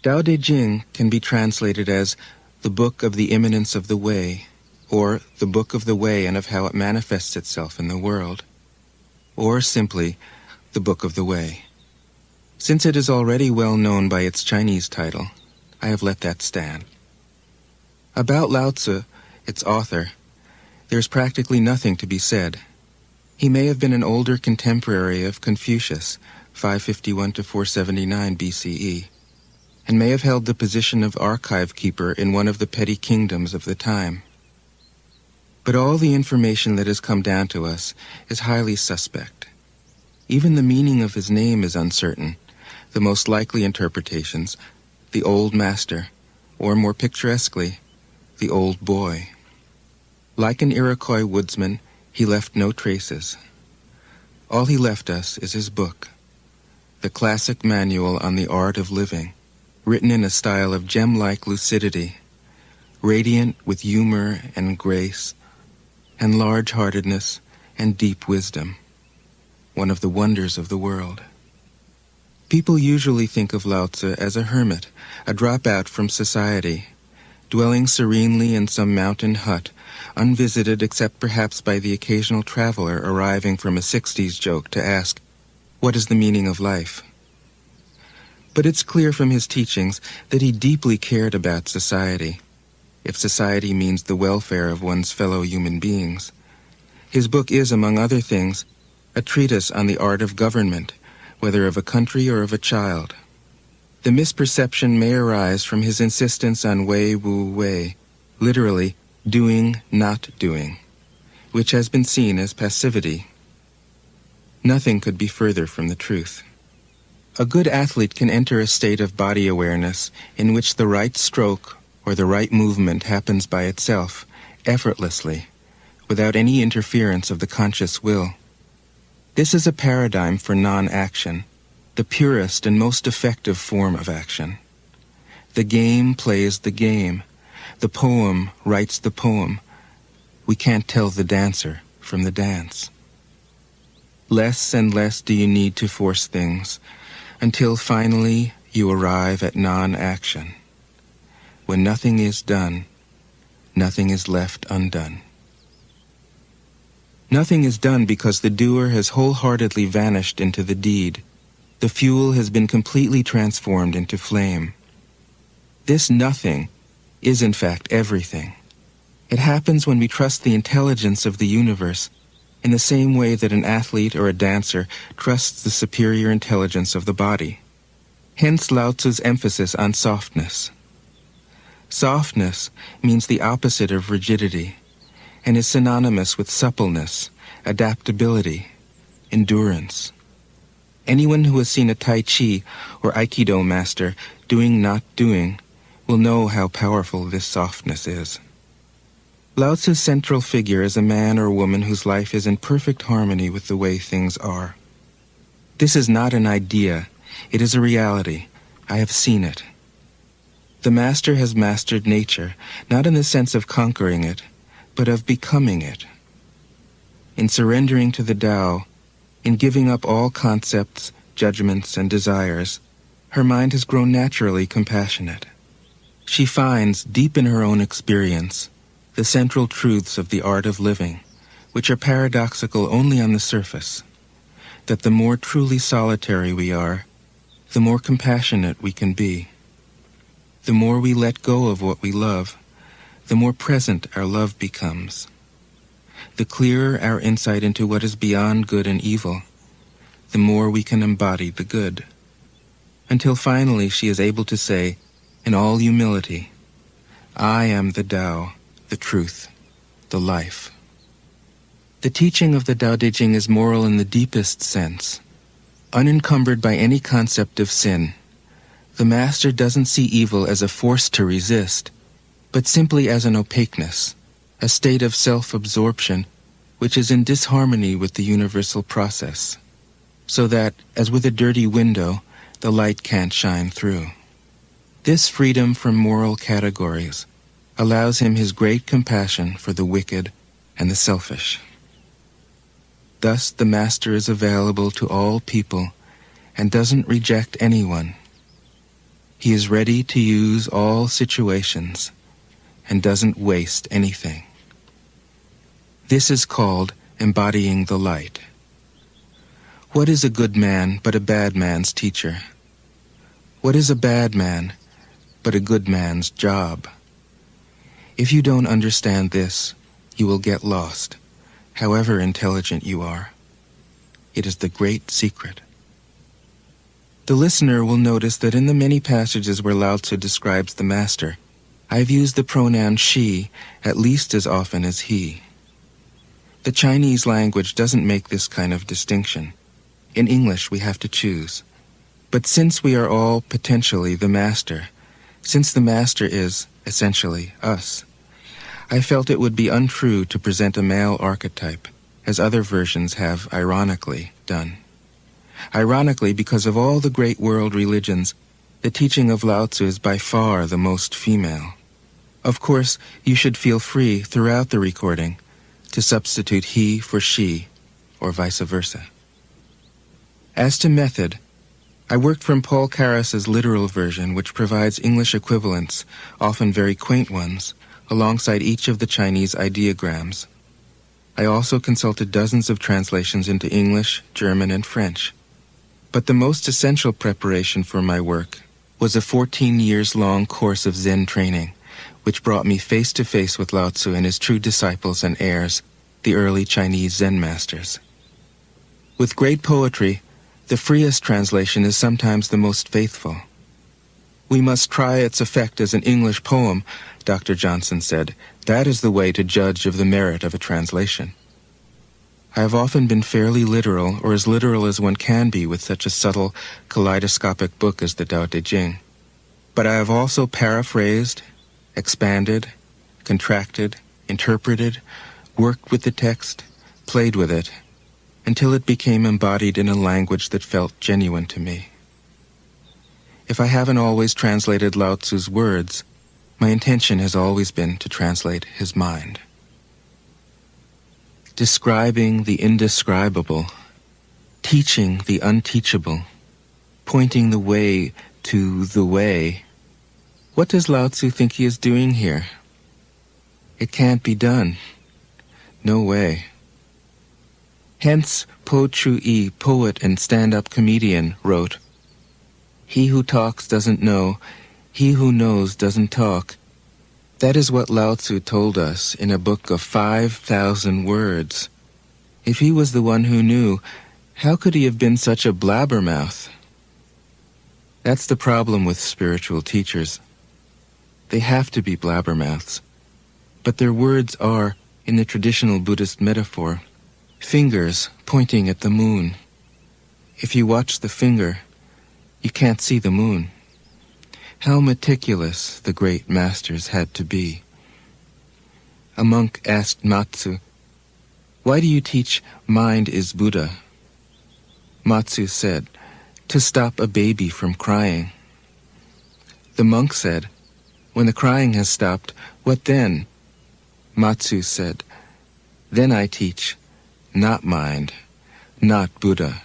Tao Te King can be translated as the Book of the Immanence of the Way, or the Book of the Way and of how it manifests itself in the world, or simply the Book of the Way. Since it is already well known by its Chinese title, I have let that stand. About Lao Tzu, its author, there's practically nothing to be said. He may have been an older contemporary of Confucius, 551 to 479 BCE, and may have held the position of archive keeper in one of the petty kingdoms of the time. But all the information that has come down to us is highly suspect. Even the meaning of his name is uncertain. The most likely interpretations, the old master, or more picturesquely, the old boy. Like an Iroquois woodsman, he left no traces. All he left us is his book, the classic manual on the art of living, written in a style of gem-like lucidity, radiant with humor and grace, and large-heartedness and deep wisdom, one of the wonders of the world. People usually think of Lao Tzu as a hermit, a dropout from society, dwelling serenely in some mountain hut, unvisited except perhaps by the occasional traveler arriving from a 60s joke to ask, "What is the meaning of life?" But it's clear from his teachings that he deeply cared about society, if society means the welfare of one's fellow human beings. His book is, among other things, a treatise on the art of government, whether of a country or of a child. The misperception may arise from his insistence on wei wu wei, literally doing, not doing, which has been seen as passivity. Nothing could be further from the truth. A good athlete can enter a state of body awareness in which the right stroke or the right movement happens by itself, effortlessly, without any interference of the conscious will. This is a paradigm for non-action, the purest and most effective form of action. The game plays the game. The poem writes the poem. We can't tell the dancer from the dance. Less and less do you need to force things, until finally you arrive at non-action. When nothing is done, nothing is left undone. Nothing is done because the doer has wholeheartedly vanished into the deed. The fuel has been completely transformed into flame. This nothing is in fact everything. It happens when we trust the intelligence of the universe in the same way that an athlete or a dancer trusts the superior intelligence of the body. Hence Lao Tzu's emphasis on softness. Softness means the opposite of rigidity and is synonymous with suppleness, adaptability, endurance. Anyone who has seen a Tai Chi or Aikido master doing not doing will know how powerful this softness is. Lao Tzu's central figure is a man or woman whose life is in perfect harmony with the way things are. This is not an idea, it is a reality. I have seen it. The master has mastered nature, not in the sense of conquering it, but of becoming it. In surrendering to the Tao, in giving up all concepts, judgments, and desires, her mind has grown naturally compassionate. She finds, deep in her own experience, the central truths of the art of living, which are paradoxical only on the surface, that the more truly solitary we are, the more compassionate we can be. The more we let go of what we love, the more present our love becomes. The clearer our insight into what is beyond good and evil, the more we can embody the good. Until finally she is able to say, in all humility, I am the Tao, the truth, the life. The teaching of the Tao Te Ching is moral in the deepest sense, unencumbered by any concept of sin. The master doesn't see evil as a force to resist, but simply as an opaqueness, a state of self-absorption which is in disharmony with the universal process, so that, as with a dirty window, the light can't shine through. This freedom from moral categories allows him his great compassion for the wicked and the selfish. Thus the master is available to all people and doesn't reject anyone. He is ready to use all situations and doesn't waste anything. This is called embodying the light. What is a good man but a bad man's teacher? What is a bad man but a good man's job? If you don't understand this, you will get lost, however intelligent you are. It is the great secret. The listener will notice that in the many passages where Lao Tzu describes the master, I've used the pronoun she at least as often as he. The Chinese language doesn't make this kind of distinction. In English, we have to choose. But since we are all potentially the master, since the master is, essentially, us, I felt it would be untrue to present a male archetype, as other versions have ironically done. Ironically, because of all the great world religions, the teaching of Lao Tzu is by far the most female. Of course, you should feel free throughout the recording to substitute he for she, or vice versa. As to method, I worked from Paul Carus's literal version, which provides English equivalents, often very quaint ones, alongside each of the Chinese ideograms. I also consulted dozens of translations into English, German, and French. But the most essential preparation for my work was a 14 years long course of Zen training, which brought me face to face with Lao Tzu and his true disciples and heirs, the early Chinese Zen masters. With great poetry, the freest translation is sometimes the most faithful. We must try its effect as an English poem, Dr. Johnson said. That is the way to judge of the merit of a translation. I have often been fairly literal, or as literal as one can be with such a subtle, kaleidoscopic book as the Tao Te King. But I have also paraphrased, expanded, contracted, interpreted, worked with the text, played with it, until it became embodied in a language that felt genuine to me. If I haven't always translated Lao Tzu's words, my intention has always been to translate his mind. Describing the indescribable, teaching the unteachable, pointing the way to the way. What does Lao Tzu think he is doing here? It can't be done. No way. Hence, Po Chu-yi, poet and stand-up comedian, wrote, "He who talks doesn't know, he who knows doesn't talk." That is what Lao Tzu told us in a book of 5,000 words. If he was the one who knew, how could he have been such a blabbermouth? That's the problem with spiritual teachers. They have to be blabbermouths. But their words are, in the traditional Buddhist metaphor, fingers pointing at the moon. If you watch the finger, you can't see the moon. How meticulous the great masters had to be. A monk asked Matsu, "Why do you teach mind is Buddha?" Matsu said, "To stop a baby from crying." The monk said, "When the crying has stopped, what then?" Matsu said, "Then I teach, not mind, not Buddha."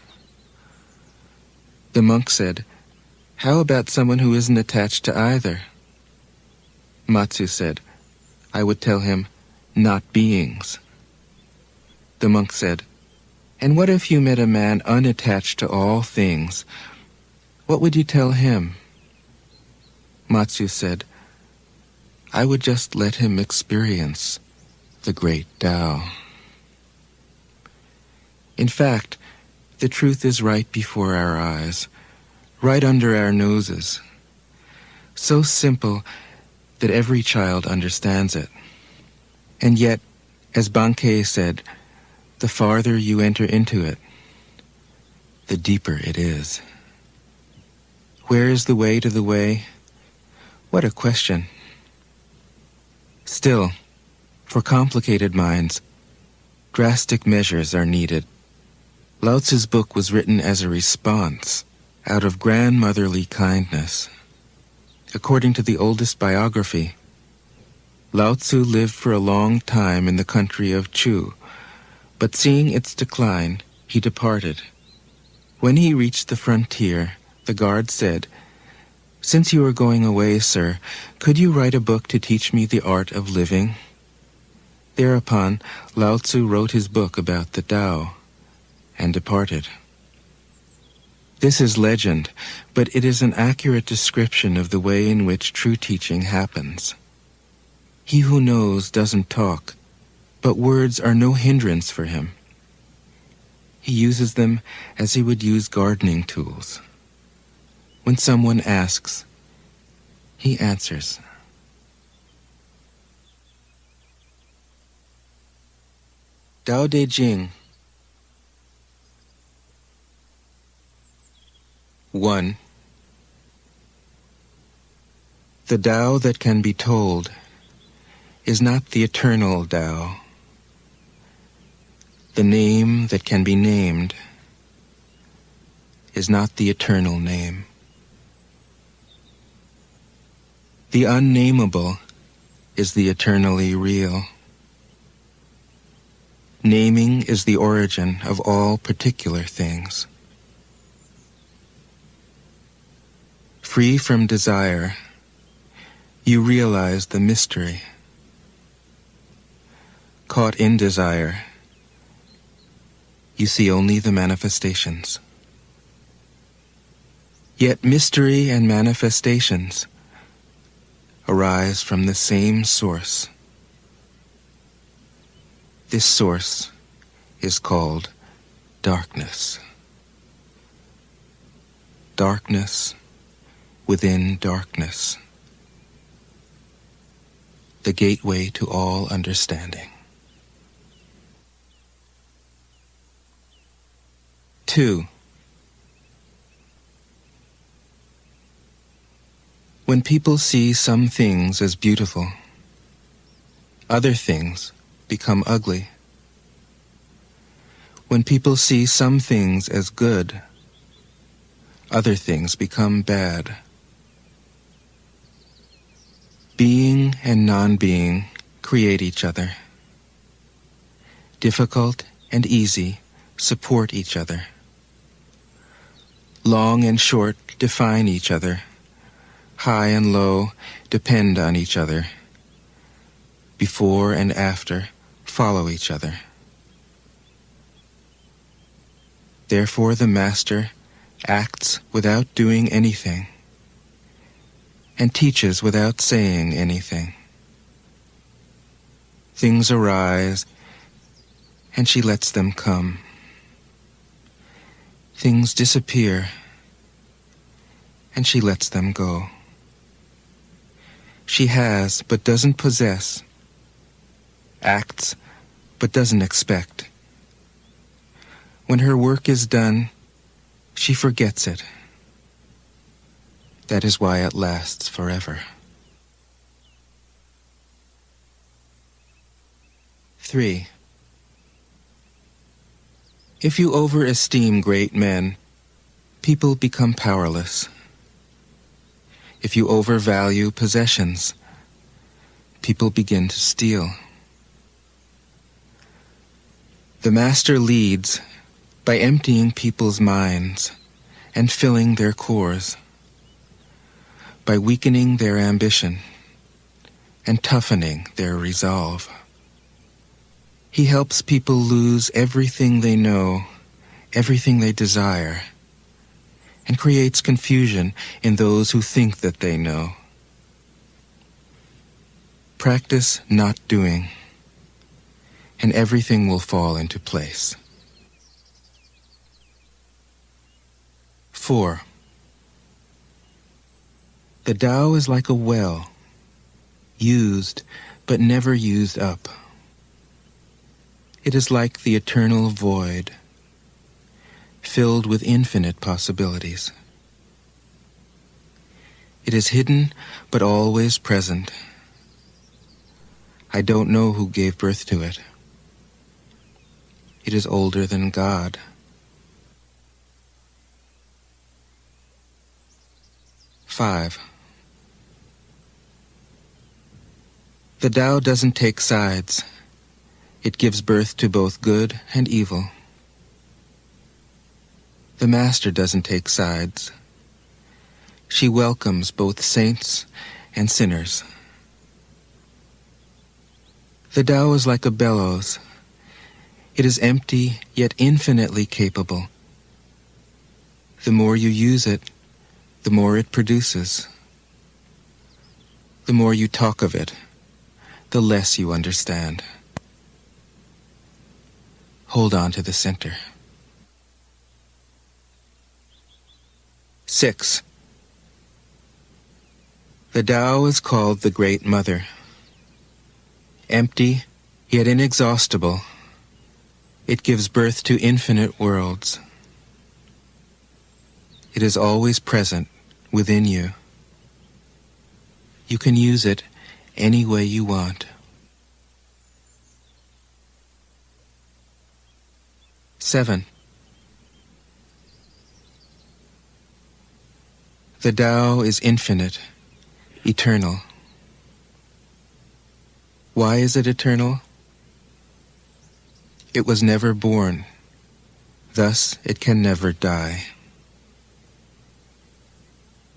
The monk said, "How about someone who isn't attached to either?" Matsu said, "I would tell him, not beings." The monk said, "And what if you met a man unattached to all things? What would you tell him?" Matsu said, "I would just let him experience the great Tao." In fact, the truth is right before our eyes, right under our noses, so simple that every child understands it. And yet, as Bankei said, the farther you enter into it, the deeper it is. Where is the way to the way? What a question. Still, for complicated minds, drastic measures are needed. Lao Tzu's book was written as a response out of grandmotherly kindness. According to the oldest biography, Lao Tzu lived for a long time in the country of Chu, but seeing its decline, he departed. When he reached the frontier, the guard said, Since you are going away, sir, could you write a book to teach me the art of living? Thereupon, Lao Tzu wrote his book about the Tao and departed. This is legend, but it is an accurate description of the way in which true teaching happens. He who knows doesn't talk, but words are no hindrance for him. He uses them as he would use gardening tools. When someone asks, he answers. Tao Te King. 1. The Tao that can be told is not the eternal Tao. The name that can be named is not the eternal name. The unnameable is the eternally real. Naming is the origin of all particular things. Free from desire, you realize the mystery. Caught in desire, you see only the manifestations. Yet mystery and manifestations arise from the same source. This source is called darkness. Darkness within darkness. The gateway to all understanding. 2. When people see some things as beautiful, other things become ugly. When people see some things as good, other things become bad. Being and non-being create each other. Difficult and easy support each other. Long and short define each other. High and low depend on each other. Before and after follow each other. Therefore the Master acts without doing anything and teaches without saying anything. Things arise and she lets them come. Things disappear and she lets them go. She has but doesn't possess, acts but doesn't expect. When her work is done, she forgets it. That is why it lasts forever. 3. If you overesteem great men, people become powerless. If you overvalue possessions, people begin to steal. The Master leads by emptying people's minds and filling their cores, by weakening their ambition and toughening their resolve. He helps people lose everything they know, everything they desire, and creates confusion in those who think that they know. Practice not doing, and everything will fall into place. 4. The Tao is like a well, used but never used up. It is like the eternal void, filled with infinite possibilities. It is hidden but always present. I don't know who gave birth to it. It is older than God. 5. The Tao doesn't take sides. It gives birth to both good and evil. The Master doesn't take sides. She welcomes both saints and sinners. The Tao is like a bellows. It is empty, yet infinitely capable. The more you use it, the more it produces. The more you talk of it, the less you understand. Hold on to the center. 6. The Tao is called the Great Mother. Empty, yet inexhaustible, it gives birth to infinite worlds. It is always present within you. You can use it any way you want. 7. The Tao is infinite, eternal. Why is it eternal? It was never born, thus it can never die.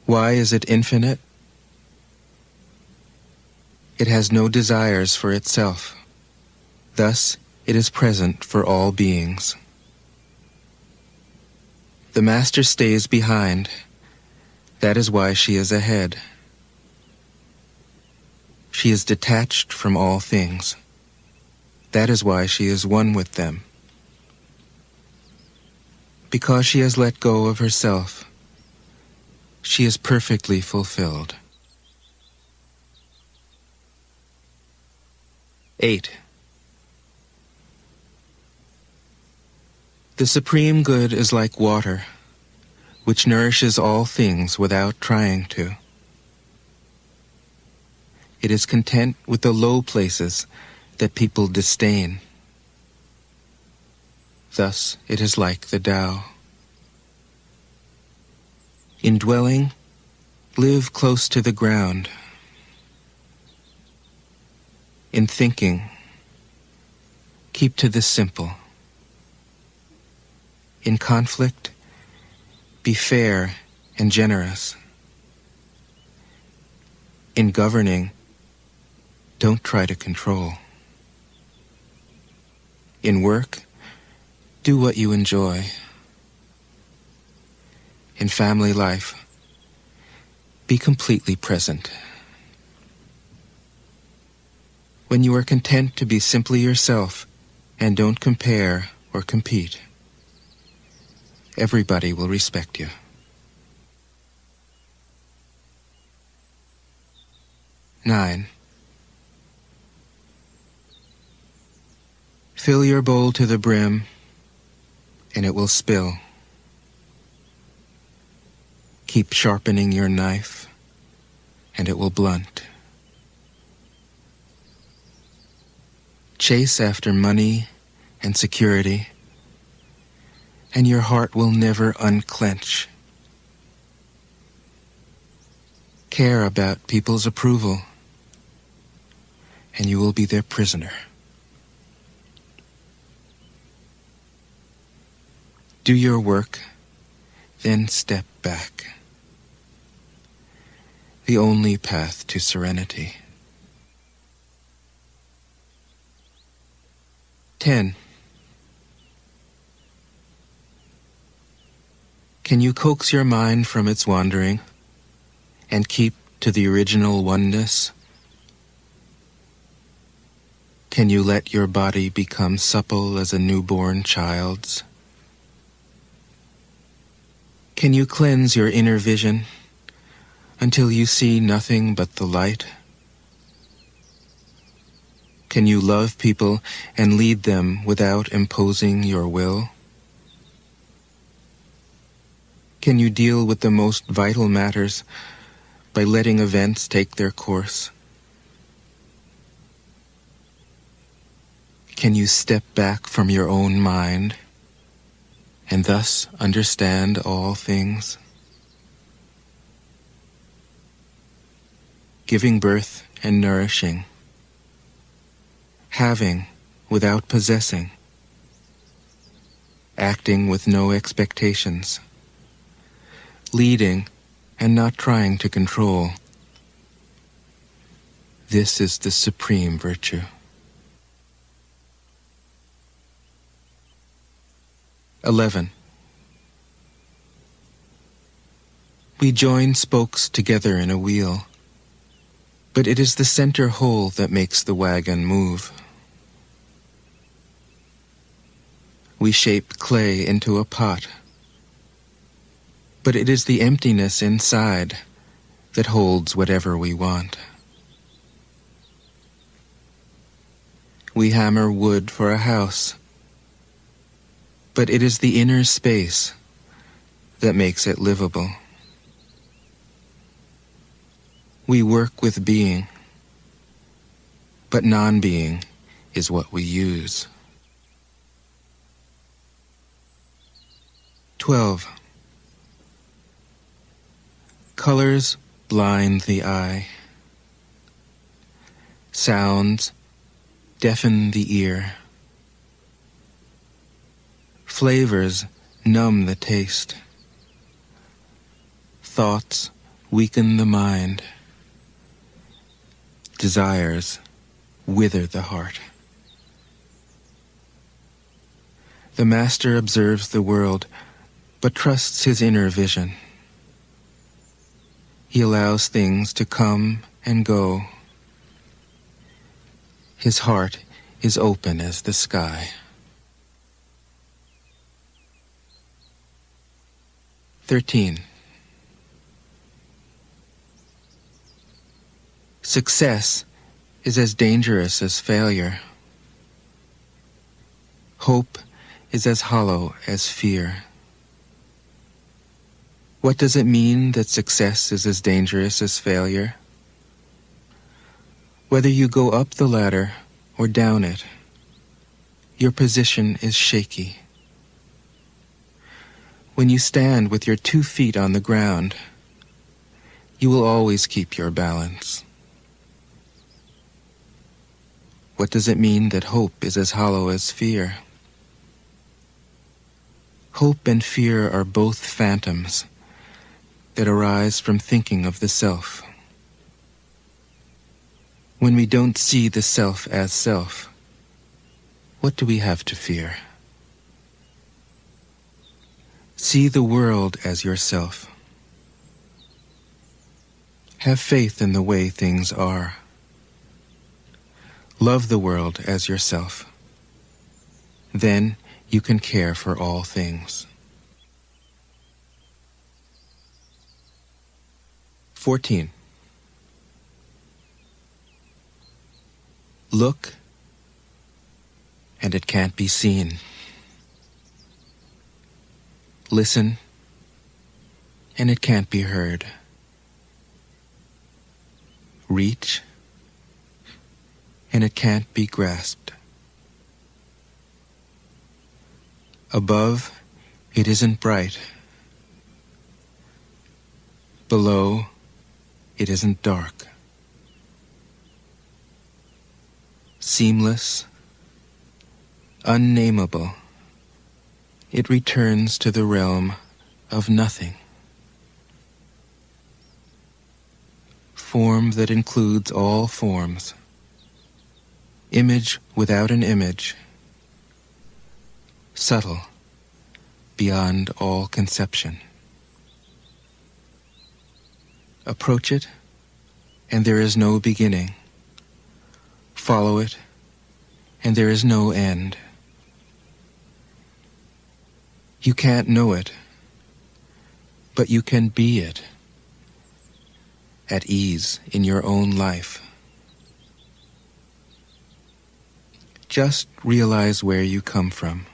Why is it infinite? It has no desires for itself, thus it is present for all beings. The Master stays behind, that is why she is ahead. She is detached from all things. That is why she is one with them. Because she has let go of herself, she is perfectly fulfilled. 8. The Supreme Good is like water, which nourishes all things without trying to. It is content with the low places that people disdain. Thus it is like the Tao. In dwelling, live close to the ground. In thinking, keep to the simple. In conflict, be fair and generous. In governing, don't try to control. In work, do what you enjoy. In family life, be completely present. When you are content to be simply yourself and don't compare or compete, everybody will respect you. 9. Fill your bowl to the brim, and it will spill. Keep sharpening your knife, and it will blunt. Chase after money and security, and your heart will never unclench. Care about people's approval, and you will be their prisoner. Do your work, then step back. The only path to serenity. 10. Can you coax your mind from its wandering and keep to the original oneness? Can you let your body become supple as a newborn child's? Can you cleanse your inner vision until you see nothing but the light? Can you love people and lead them without imposing your will? Can you deal with the most vital matters by letting events take their course? Can you step back from your own mind and thus understand all things? Giving birth and nourishing, having without possessing, acting with no expectations, leading and not trying to control. This is the supreme virtue. 11. We join spokes together in a wheel, but it is the center whole that makes the wagon move. We shape clay into a pot, but it is the emptiness inside that holds whatever we want. We hammer wood for a house, but it is the inner space that makes it livable. We work with being, but non-being is what we use. 12. Colors blind the eye. Sounds deafen the ear. Flavors numb the taste. Thoughts weaken the mind. Desires wither the heart. The master observes the world, but trusts his inner vision. He allows things to come and go. His heart is open as the sky. 13. Success is as dangerous as failure. Hope is as hollow as fear. What does it mean that success is as dangerous as failure? Whether you go up the ladder or down it, your position is shaky. When you stand with your 2 feet on the ground, you will always keep your balance. What does it mean that hope is as hollow as fear? Hope and fear are both phantoms that arise from thinking of the self. When we don't see the self as self, what do we have to fear? See the world as yourself. Have faith in the way things are. Love the world as yourself. Then you can care for all things. 14. Look, and it can't be seen. Listen, and it can't be heard. Reach, and it can't be grasped. Above, it isn't bright. Below, it isn't dark. Seamless, unnameable, it returns to the realm of nothing. Form that includes all forms. Image without an image. Subtle, beyond all conception. Approach it, and there is no beginning. Follow it, and there is no end. You can't know it, but you can be it, at ease in your own life. Just realize where you come from.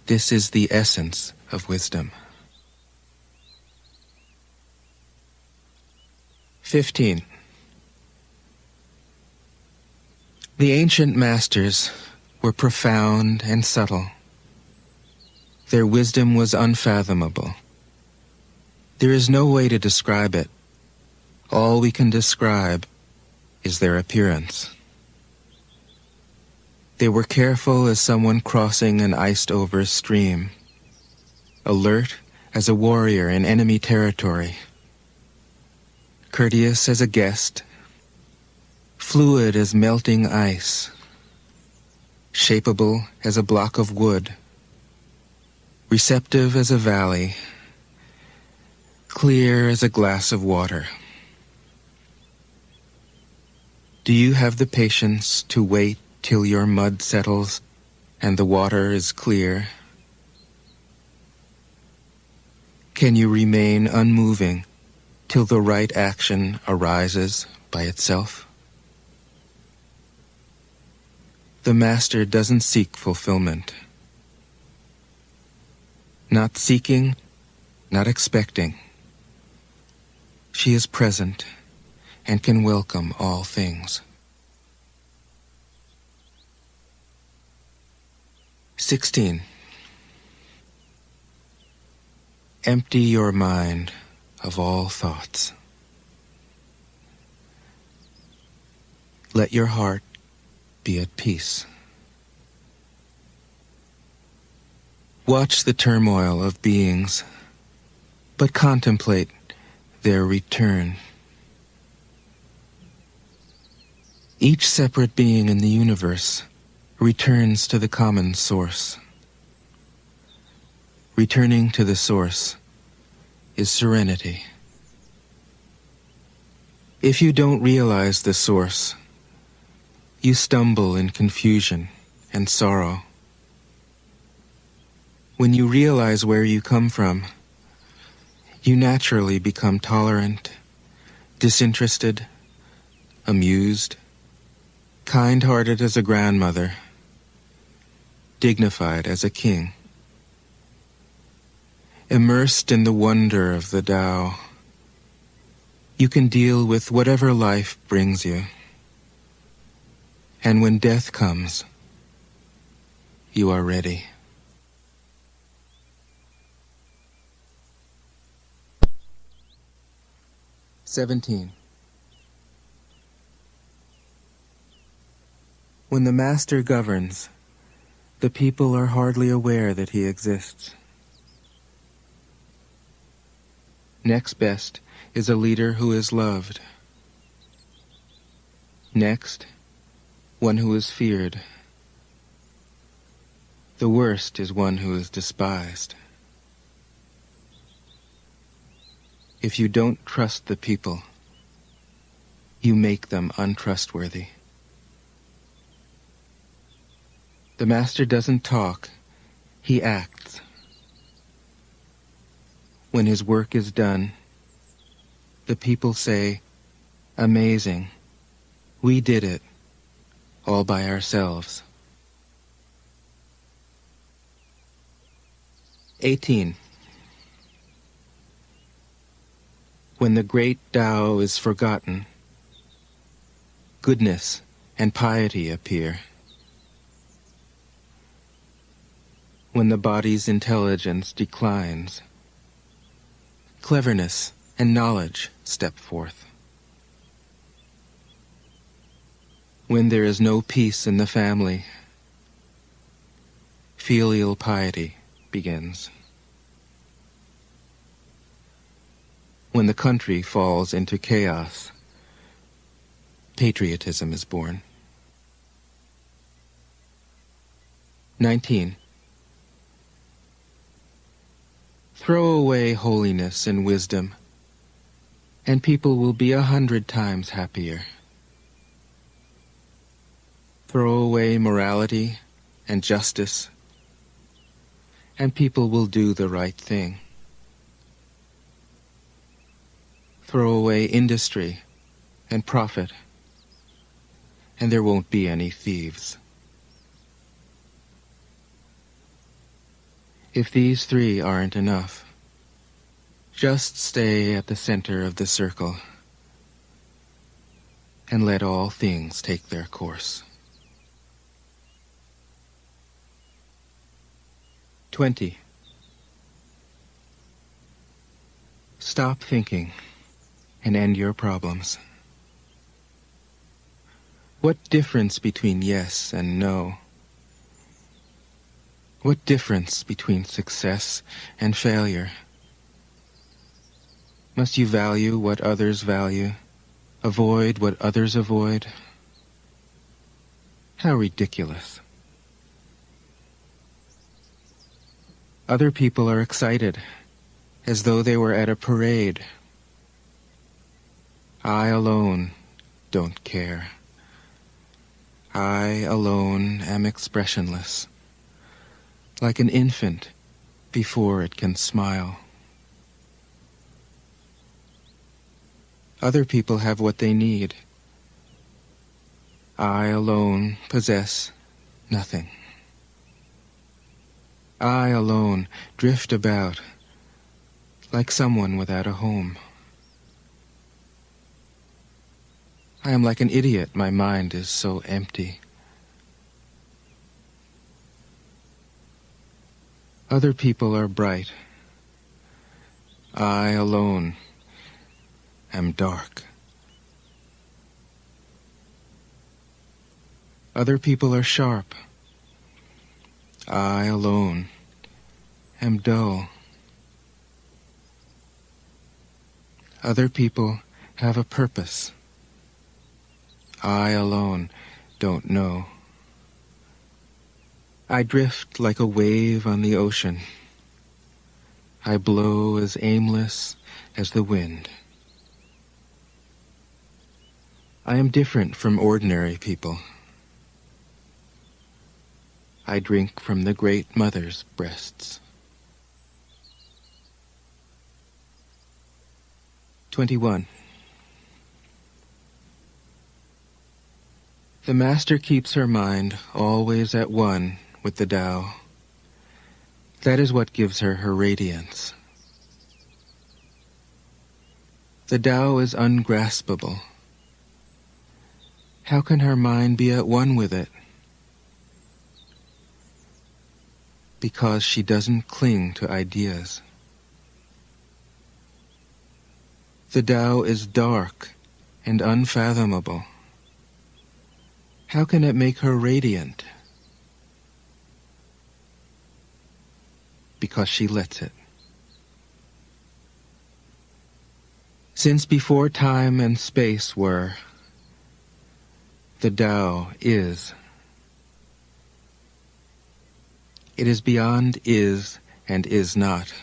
This is the essence of wisdom. 15. The ancient masters were profound and subtle. Their wisdom was unfathomable. There is no way to describe it. All we can describe is their appearance. They were careful as someone crossing an iced-over stream, alert as a warrior in enemy territory, courteous as a guest, fluid as melting ice, shapeable as a block of wood, receptive as a valley, clear as a glass of water. Do you have the patience to wait till your mud settles and the water is clear? Can you remain unmoving till the right action arises by itself? The Master doesn't seek fulfillment. Not seeking, not expecting. She is present and can welcome all things. 16. Empty your mind of all thoughts. Let your heart be at peace. Watch the turmoil of beings, but contemplate their return. Each separate being in the universe returns to the common source. Returning to the source is serenity. If you don't realize the source, you stumble in confusion and sorrow. When you realize where you come from, you naturally become tolerant, disinterested, amused, kind-hearted as a grandmother, dignified as a king. Immersed in the wonder of the Tao, you can deal with whatever life brings you. And when death comes, you are ready. "17. When the Master governs, the people are hardly aware that he exists. Next best is a leader who is loved. Next, one who is feared. The worst is one who is despised. If you don't trust the people, you make them untrustworthy. The Master doesn't talk, he acts. When his work is done, the people say, 'Amazing, we did it, all by ourselves.' 18. When the great Tao is forgotten, goodness and piety appear. When the body's intelligence declines, cleverness and knowledge step forth. When there is no peace in the family, filial piety begins. When the country falls into chaos, patriotism is born. 19. Throw away holiness and wisdom, and people will be 100 times happier. Throw away morality and justice, and people will do the right thing. Throw away industry and profit, and there won't be any thieves. If these three aren't enough, just stay at the center of the circle and let all things take their course. 20. Stop thinking and end your problems. What difference between yes and no? What difference between success and failure? Must you value what others value, avoid what others avoid? How ridiculous. Other people are excited, as though they were at a parade. I alone don't care. I alone am expressionless, like an infant before it can smile. Other people have what they need. I alone possess nothing. I alone drift about like someone without a home. I am like an idiot, my mind is so empty. Other people are bright. I alone am dark. Other people are sharp. I alone am dull. Other people have a purpose. I alone don't know. I drift like a wave on the ocean. I blow as aimless as the wind. I am different from ordinary people. I drink from the Great Mother's breasts. 21. The Master keeps her mind always at one with the Tao. That is what gives her her radiance. The Tao is ungraspable. How can her mind be at one with it? Because she doesn't cling to ideas. The Tao is dark and unfathomable. How can it make her radiant? Because she lets it. Since before time and space were, the Tao is. It is beyond is and is not.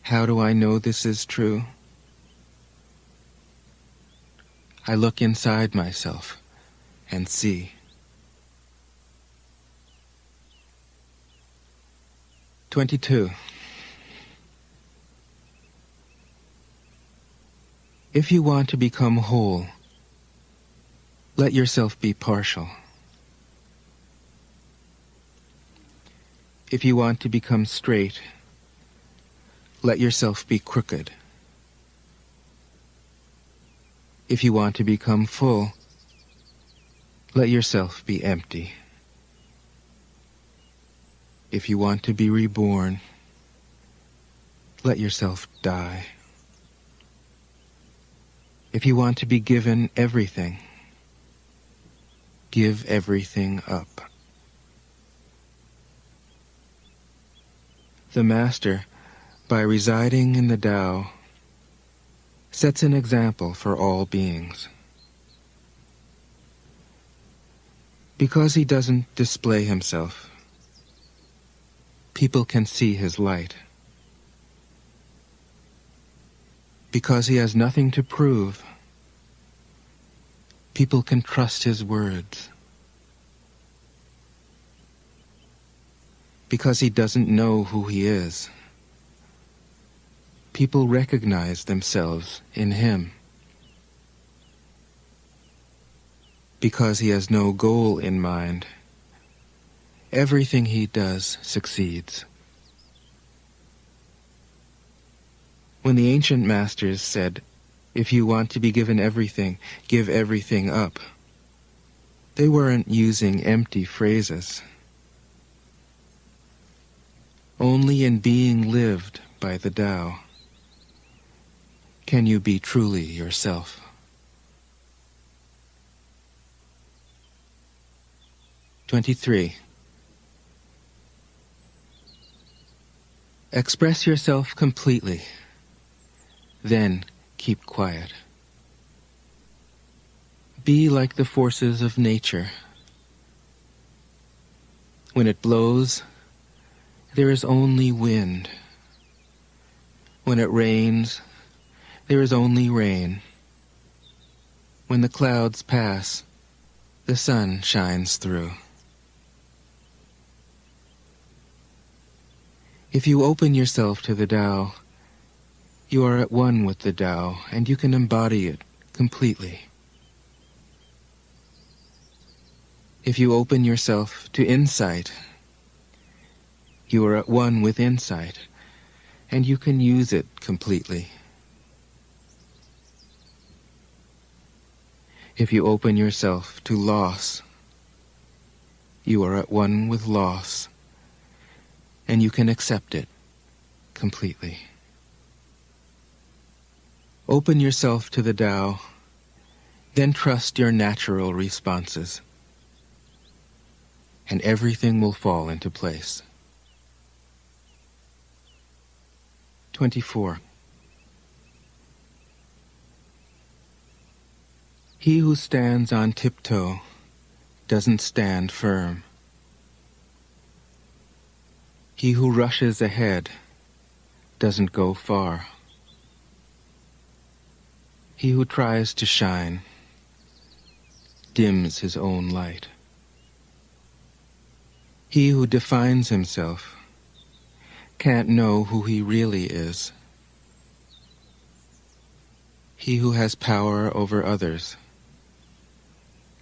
How do I know this is true? I look inside myself and see. 22. If you want to become whole, let yourself be partial. If you want to become straight, let yourself be crooked. If you want to become full, let yourself be empty. If you want to be reborn, let yourself die. If you want to be given everything, give everything up. The Master, by residing in the Tao, sets an example for all beings. Because he doesn't display himself, people can see his light. Because he has nothing to prove, people can trust his words. Because he doesn't know who he is, people recognize themselves in him. Because he has no goal in mind, everything he does succeeds. When the ancient masters said, "If you want to be given everything, give everything up," they weren't using empty phrases. Only in being lived by the Tao can you be truly yourself. 23. Express yourself completely. Then keep quiet. Be like the forces of nature. When it blows, there is only wind. When it rains, there is only rain. When the clouds pass, the sun shines through. If you open yourself to the Tao, you are at one with the Tao, and you can embody it completely. If you open yourself to insight, you are at one with insight, and you can use it completely. If you open yourself to loss, you are at one with loss, and you can accept it completely. Open yourself to the Tao, then trust your natural responses, and everything will fall into place. 24. He who stands on tiptoe doesn't stand firm. He who rushes ahead doesn't go far. He who tries to shine dims his own light. He who defines himself can't know who he really is. He who has power over others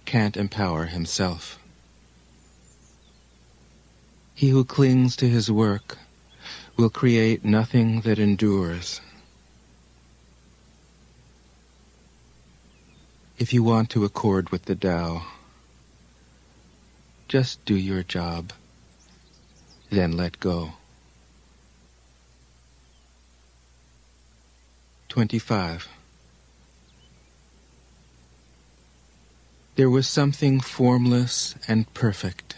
can't empower himself. He who clings to his work will create nothing that endures. If you want to accord with the Tao, just do your job, then let go. 25. There was something formless and perfect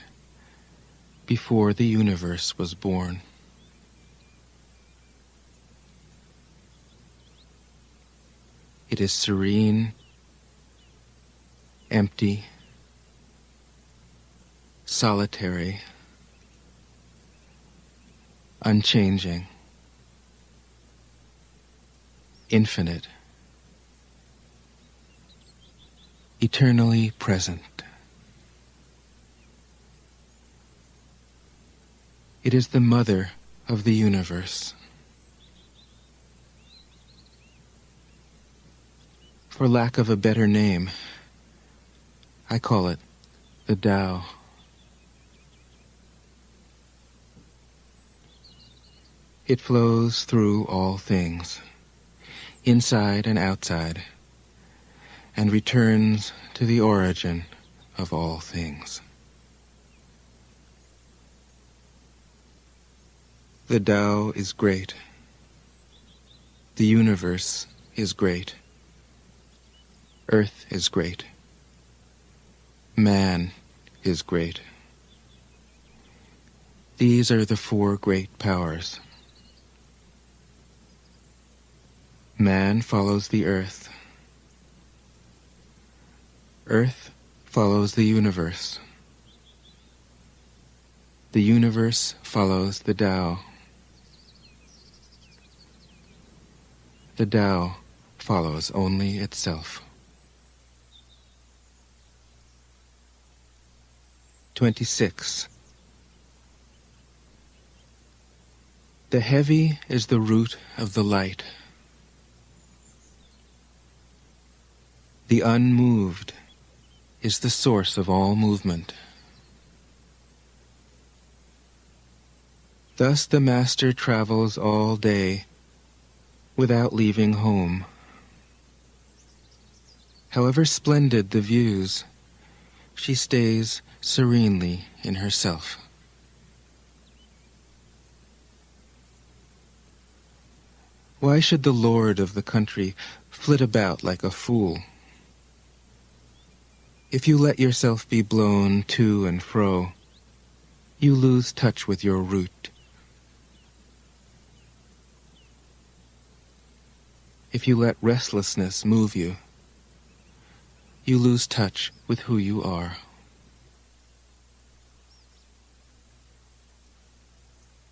before the universe was born. It is serene, empty, solitary, unchanging, infinite, eternally present. It is the mother of the universe. For lack of a better name, I call it the Tao. It flows through all things, inside and outside, and returns to the origin of all things. The Tao is great. The universe is great. Earth is great. Man is great. These are the four great powers. Man follows the earth. Earth follows the universe. The universe follows the Tao. The Tao follows only itself. 26. The heavy is the root of the light. The unmoved is the source of all movement. Thus the Master travels all day without leaving home. However splendid the views, she stays serenely in herself. Why should the lord of the country flit about like a fool? If you let yourself be blown to and fro, you lose touch with your root. if you let restlessness move you, you lose touch with who you are.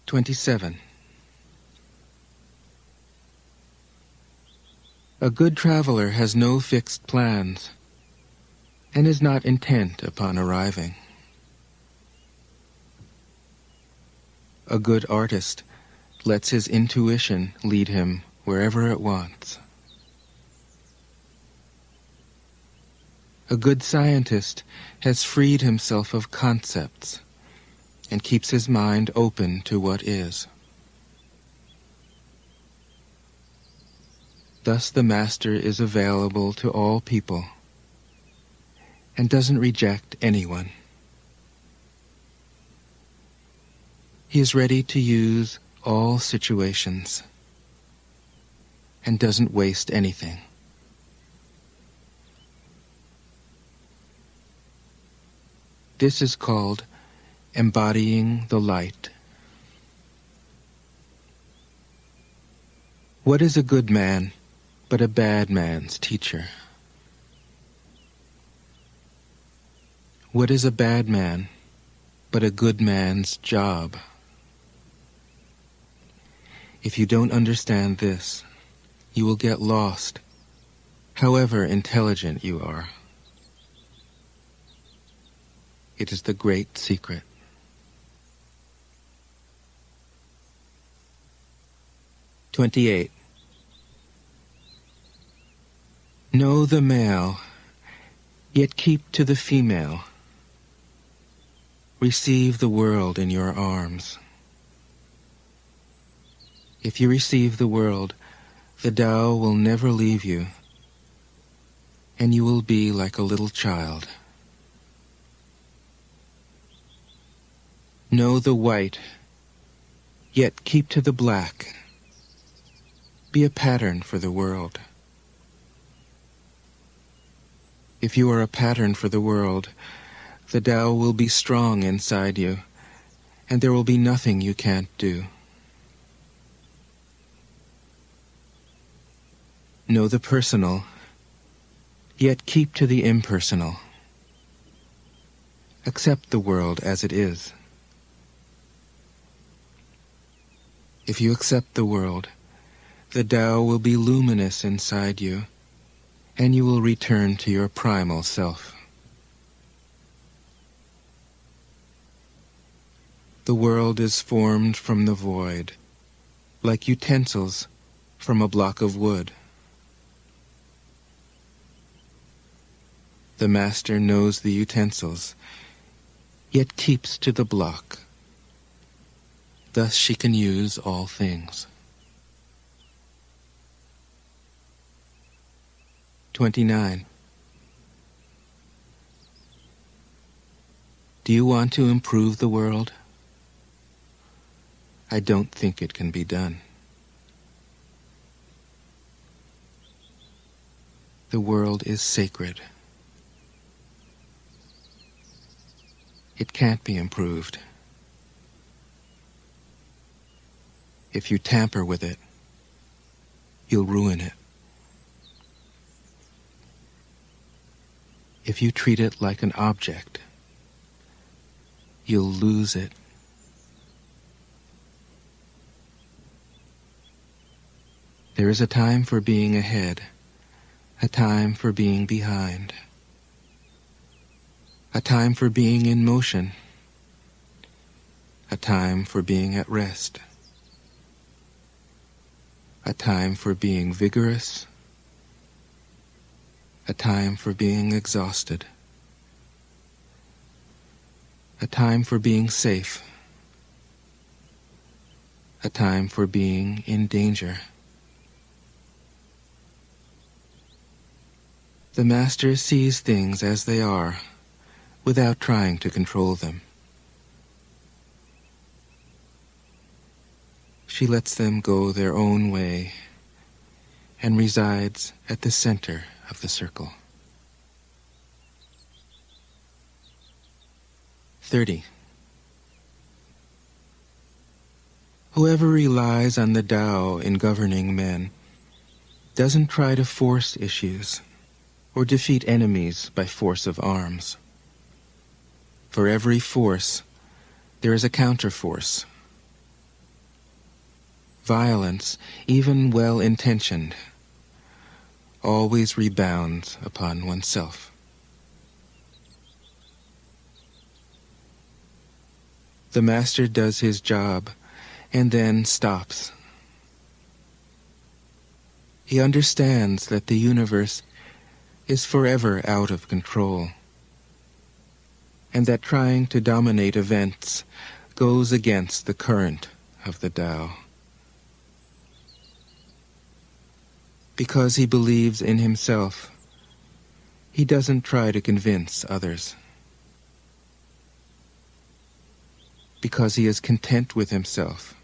27. A good traveler has no fixed plans and is not intent upon arriving. A good artist lets his intuition lead him wherever it wants. A good scientist has freed himself of concepts and keeps his mind open to what is. Thus the Master is available to all people and doesn't reject anyone. He is ready to use all situations and doesn't waste anything. This is called embodying the light. What is a good man but a bad man's teacher? What is a bad man but a good man's job? If you don't understand this, you will get lost, however intelligent you are. It is the great secret. 28. Know the male, yet keep to the female. Receive the world in your arms. If you receive the world, the Tao will never leave you, and you will be like a little child. Know the white, yet keep to the black. Be a pattern for the world. If you are a pattern for the world, the Tao will be strong inside you, and there will be nothing you can't do. Know the personal, yet keep to the impersonal. Accept the world as it is. If you accept the world, the Tao will be luminous inside you, and you will return to your primal self. The world is formed from the void, like utensils from a block of wood. The Master knows the utensils, yet keeps to the block. Thus she can use all things. 29. Do you want to improve the world? I don't think it can be done. The world is sacred. It can't be improved. If you tamper with it, you'll ruin it. If you treat it like an object, you'll lose it. There is a time for being ahead, a time for being behind, a time for being in motion, a time for being at rest, a time for being vigorous, a time for being exhausted, a time for being safe, a time for being in danger. The Master sees things as they are, without trying to control them. She lets them go their own way and resides at the center of the circle. 30. Whoever relies on the Tao in governing men doesn't try to force issues or defeat enemies by force of arms. For every force, there is a counterforce. Violence, even well-intentioned, always rebounds upon oneself. The master does his job and then stops. He understands that the universe is forever out of control, and that trying to dominate events goes against the current of the Tao. Because he believes in himself, he doesn't try to convince others. Because he is content with himself,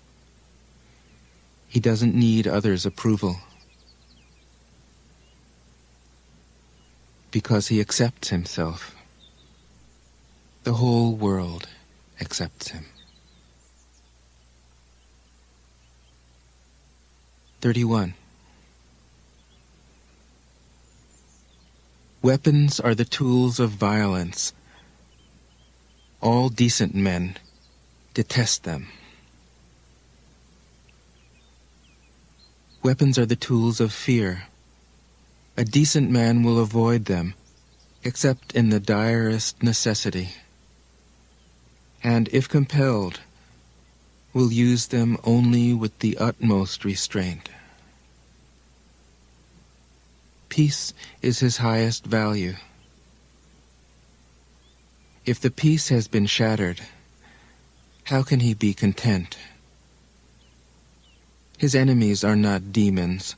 he doesn't need others' approval. Because he accepts himself, the whole world accepts him. 31. Weapons are the tools of violence. All decent men detest them. Weapons are the tools of fear. A decent man will avoid them, except in the direst necessity, and if compelled, will use them only with the utmost restraint. Peace is his highest value. If the peace has been shattered, how can he be content? His enemies are not demons,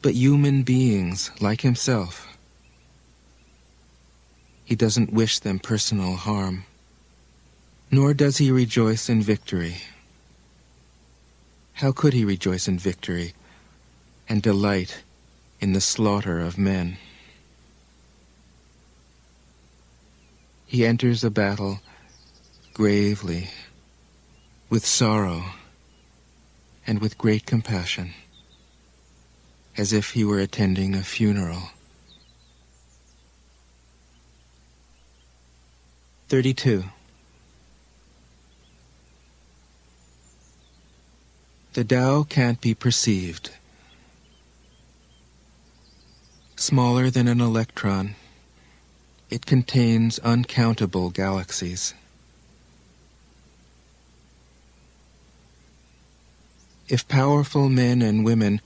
but human beings like himself. He doesn't wish them personal harm, nor does he rejoice in victory. How could he rejoice in victory and delight in the slaughter of men? He enters a battle gravely, with sorrow, and with great compassion, as if he were attending a funeral. 32. The Tao can't be perceived. Smaller than an electron, it contains uncountable galaxies. If powerful men and women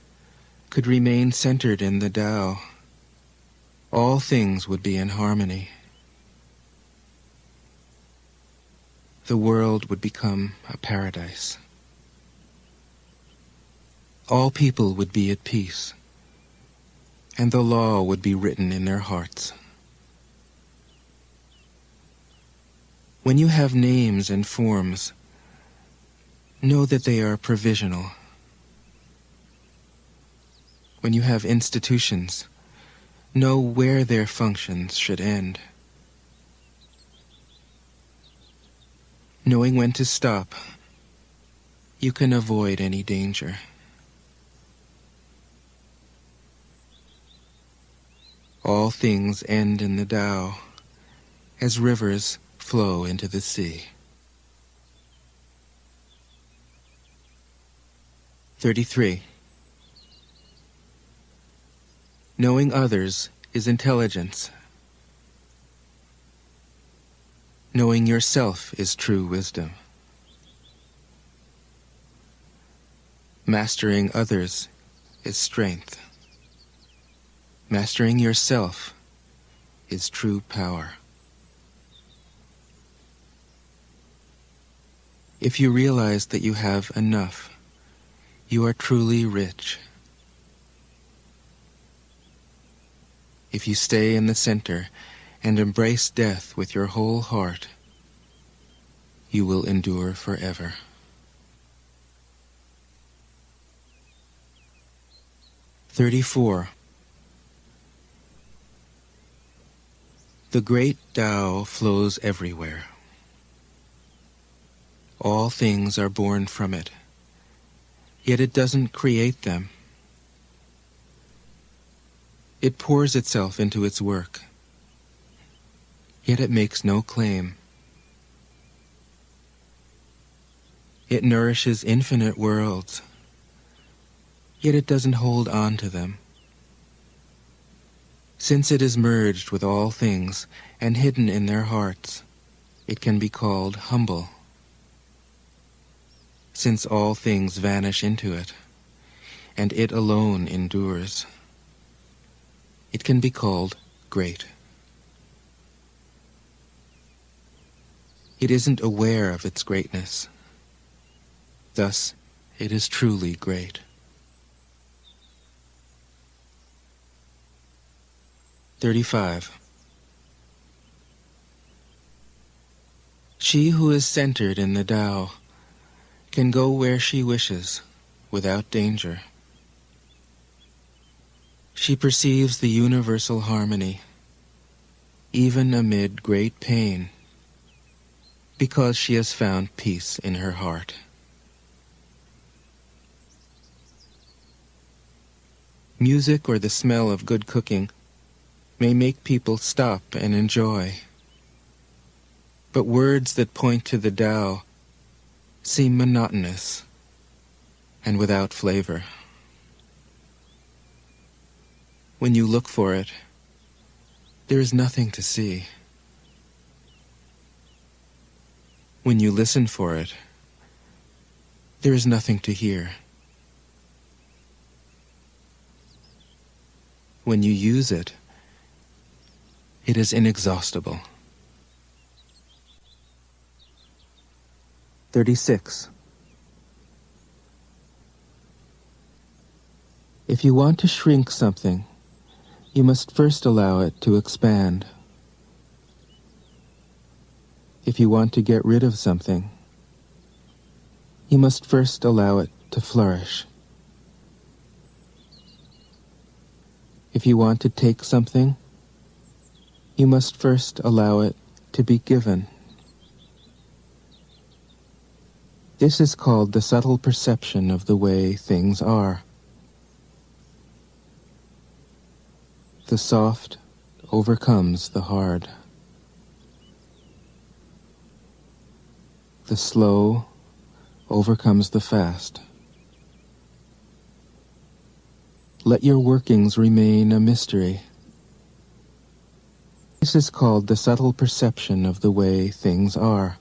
could remain centered in the Tao, all things would be in harmony. The world would become a paradise. All people would be at peace, and the law would be written in their hearts. When you have names and forms, know that they are provisional. When you have institutions, know where their functions should end. Knowing when to stop, you can avoid any danger. All things end in the Tao, as rivers flow into the sea. 33. Knowing others is intelligence. Knowing yourself is true wisdom. Mastering others is strength. Mastering yourself is true power. If you realize that you have enough, you are truly rich. If you stay in the center and embrace death with your whole heart, you will endure forever. 34. The great Tao flows everywhere. All things are born from it, yet it doesn't create them. It pours itself into its work, yet it makes no claim. It nourishes infinite worlds, yet it doesn't hold on to them. Since it is merged with all things and hidden in their hearts, it can be called humble. Since all things vanish into it, and it alone endures, it can be called great. It isn't aware of its greatness. Thus, it is truly great. 35. She who is centered in the Tao can go where she wishes without danger. She perceives the universal harmony, even amid great pain, because she has found peace in her heart. Music or the smell of good cooking may make people stop and enjoy, but words that point to the Tao seem monotonous and without flavor. When you look for it, there is nothing to see. When you listen for it, there is nothing to hear. When you use it, it is inexhaustible. 36. If you want to shrink something, you must first allow it to expand. If you want to get rid of something, you must first allow it to flourish. If you want to take something, you must first allow it to be given. This is called the subtle perception of the way things are. The soft overcomes the hard. The slow overcomes the fast. Let your workings remain a mystery. This is called the subtle perception of the way things are.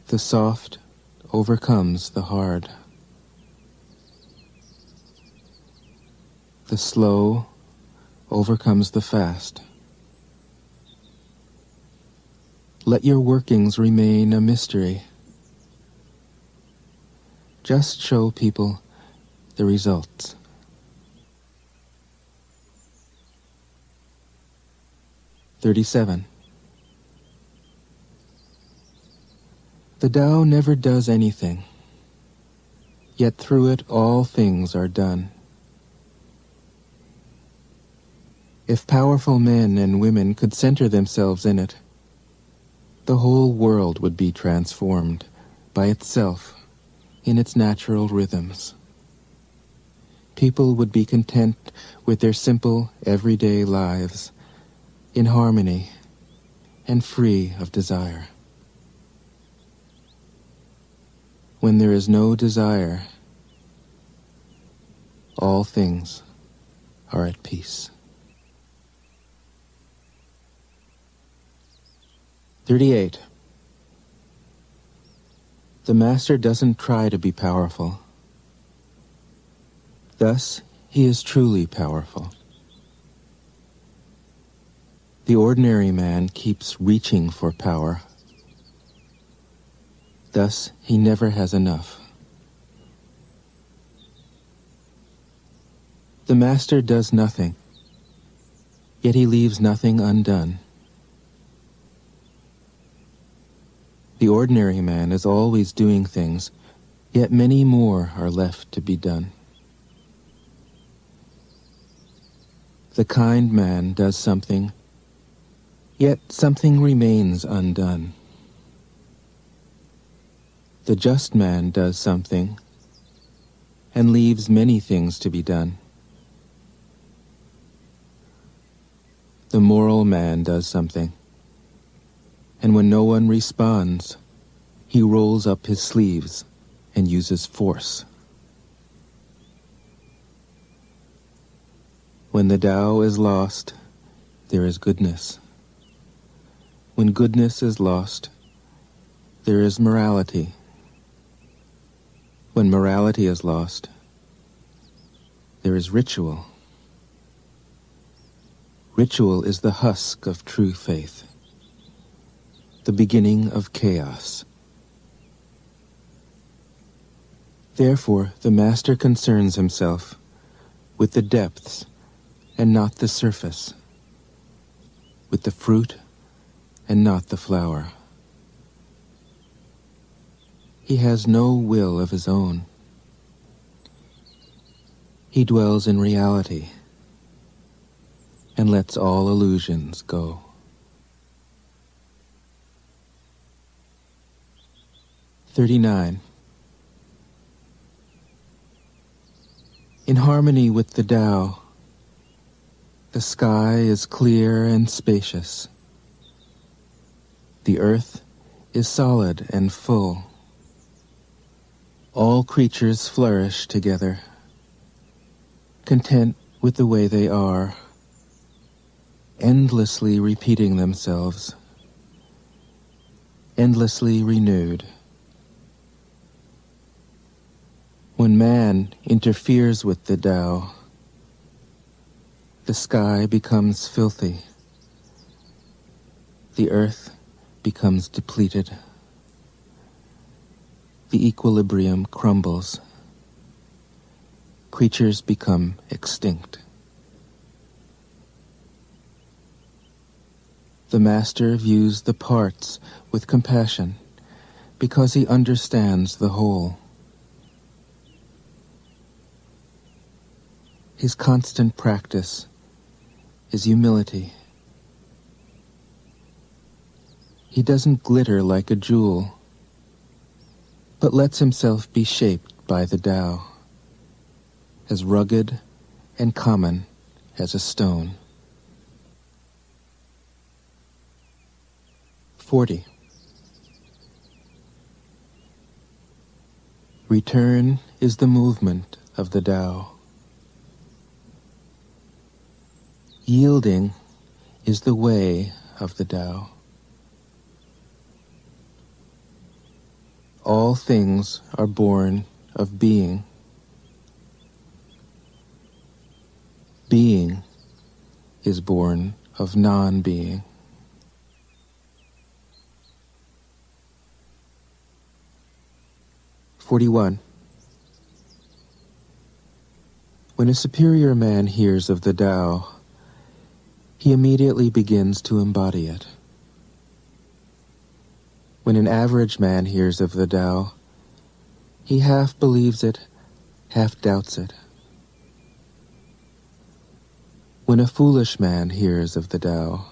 The soft overcomes the hard. The slow overcomes the fast. Let your workings remain a mystery. Just show people the results. 37. The Tao never does anything, yet through it all things are done. If powerful men and women could center themselves in it, the whole world would be transformed by itself in its natural rhythms. People would be content with their simple, everyday lives, in harmony and free of desire. When there is no desire, all things are at peace. 38. The Master doesn't try to be powerful. Thus, he is truly powerful. The ordinary man keeps reaching for power. Thus, he never has enough. The Master does nothing, yet he leaves nothing undone. The ordinary man is always doing things, yet many more are left to be done. The kind man does something, yet something remains undone. The just man does something, and leaves many things to be done. The moral man does something, and when no one responds, he rolls up his sleeves and uses force. When the Tao is lost, there is goodness. When goodness is lost, there is morality. When morality is lost, there is ritual. Ritual is the husk of true faith, the beginning of chaos. Therefore, the master concerns himself with the depths and not the surface, with the fruit and not the flower. He has no will of his own. He dwells in reality and lets all illusions go. (39) In harmony with the Tao, the sky is clear and spacious. The earth is solid and full. All creatures flourish together, content with the way they are, endlessly repeating themselves, endlessly renewed. When man interferes with the Tao, the sky becomes filthy, the earth becomes depleted, the equilibrium crumbles, creatures become extinct. The master views the parts with compassion because he understands the whole. His constant practice is humility. He doesn't glitter like a jewel, but lets himself be shaped by the Tao, as rugged and common as a stone. 40. Return is the movement of the Tao. Yielding is the way of the Tao. All things are born of being. Being is born of non-being. (41) When a superior man hears of the Tao, he immediately begins to embody it. When an average man hears of the Tao, he half believes it, half doubts it. When a foolish man hears of the Tao,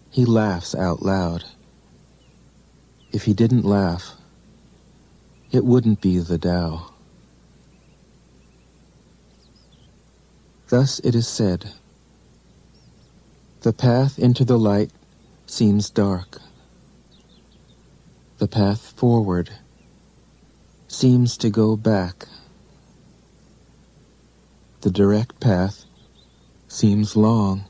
he laughs out loud. If he didn't laugh, it wouldn't be the Tao. Thus it is said, the path into the light seems dark. The path forward seems to go back. The direct path seems long.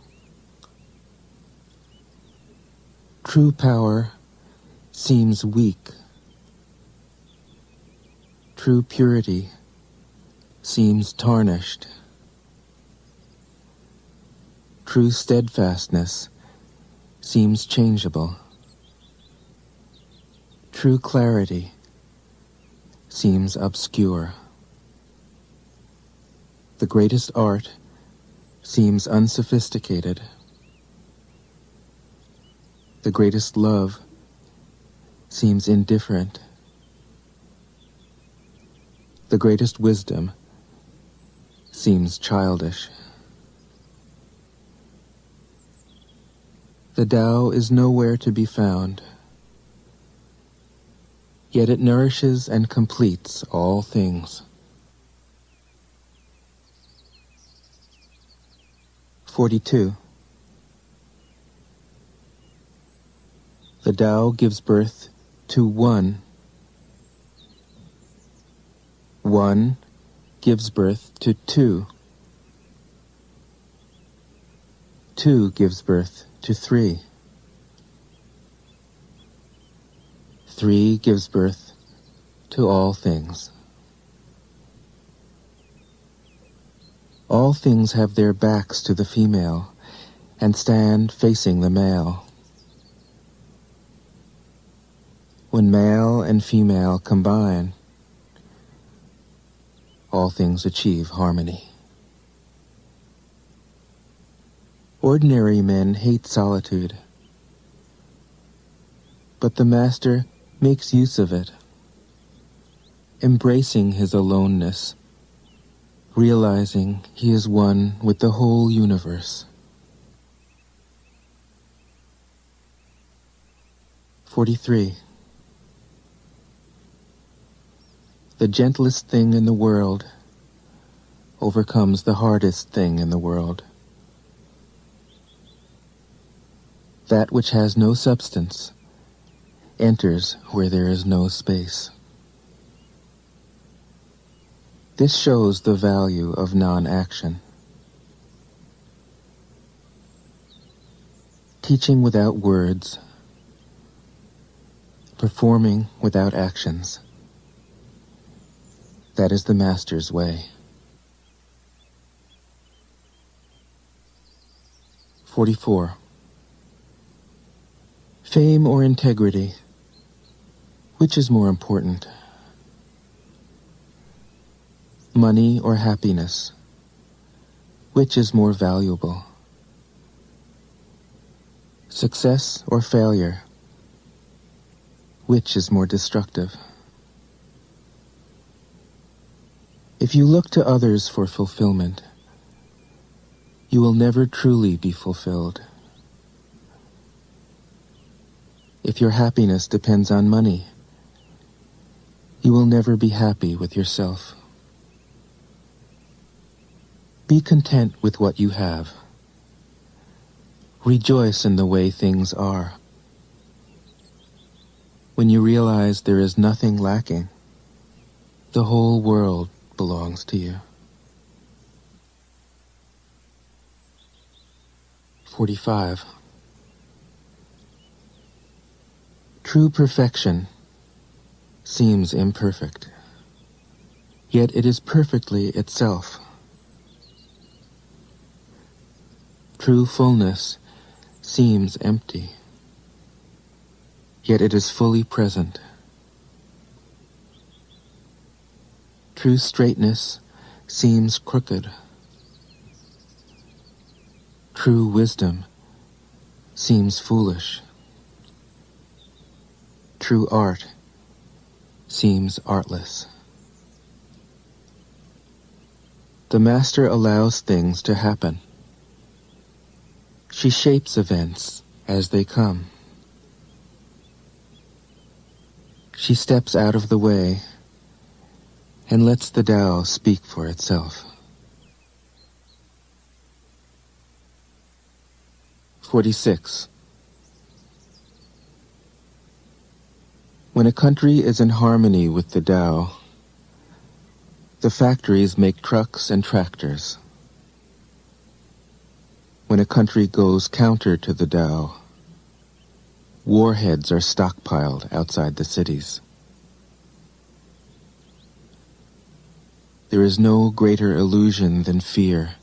True power seems weak. True purity seems tarnished. True steadfastness seems changeable. True clarity seems obscure. The greatest art seems unsophisticated. The greatest love seems indifferent. The greatest wisdom seems childish. The Tao is nowhere to be found, yet it nourishes and completes all things. 42. The Tao gives birth to one. One gives birth to two. Two gives birth to three. Three gives birth to all things. All things have their backs to the female and stand facing the male. When male and female combine, all things achieve harmony. Ordinary men hate solitude, but the Master makes use of it, embracing his aloneness, realizing he is one with the whole universe. 43. The gentlest thing in the world overcomes the hardest thing in the world. That which has no substance enters where there is no space. This shows the value of non-action. Teaching without words, performing without actions. That is the Master's way. 44. Fame or integrity, which is more important? Money or happiness, which is more valuable? Success or failure, which is more destructive? If you look to others for fulfillment, you will never truly be fulfilled. If your happiness depends on money, you will never be happy with yourself. Be content with what you have. Rejoice in the way things are. When you realize there is nothing lacking, the whole world belongs to you. 45. True perfection seems imperfect, yet it is perfectly itself. True fullness seems empty, yet it is fully present. True straightness seems crooked. True wisdom seems foolish. True art seems artless. The Master allows things to happen. She shapes events as they come. She steps out of the way and lets the Tao speak for itself. 46. When a country is in harmony with the Tao, the factories make trucks and tractors. When a country goes counter to the Tao, warheads are stockpiled outside the cities. There is no greater illusion than fear,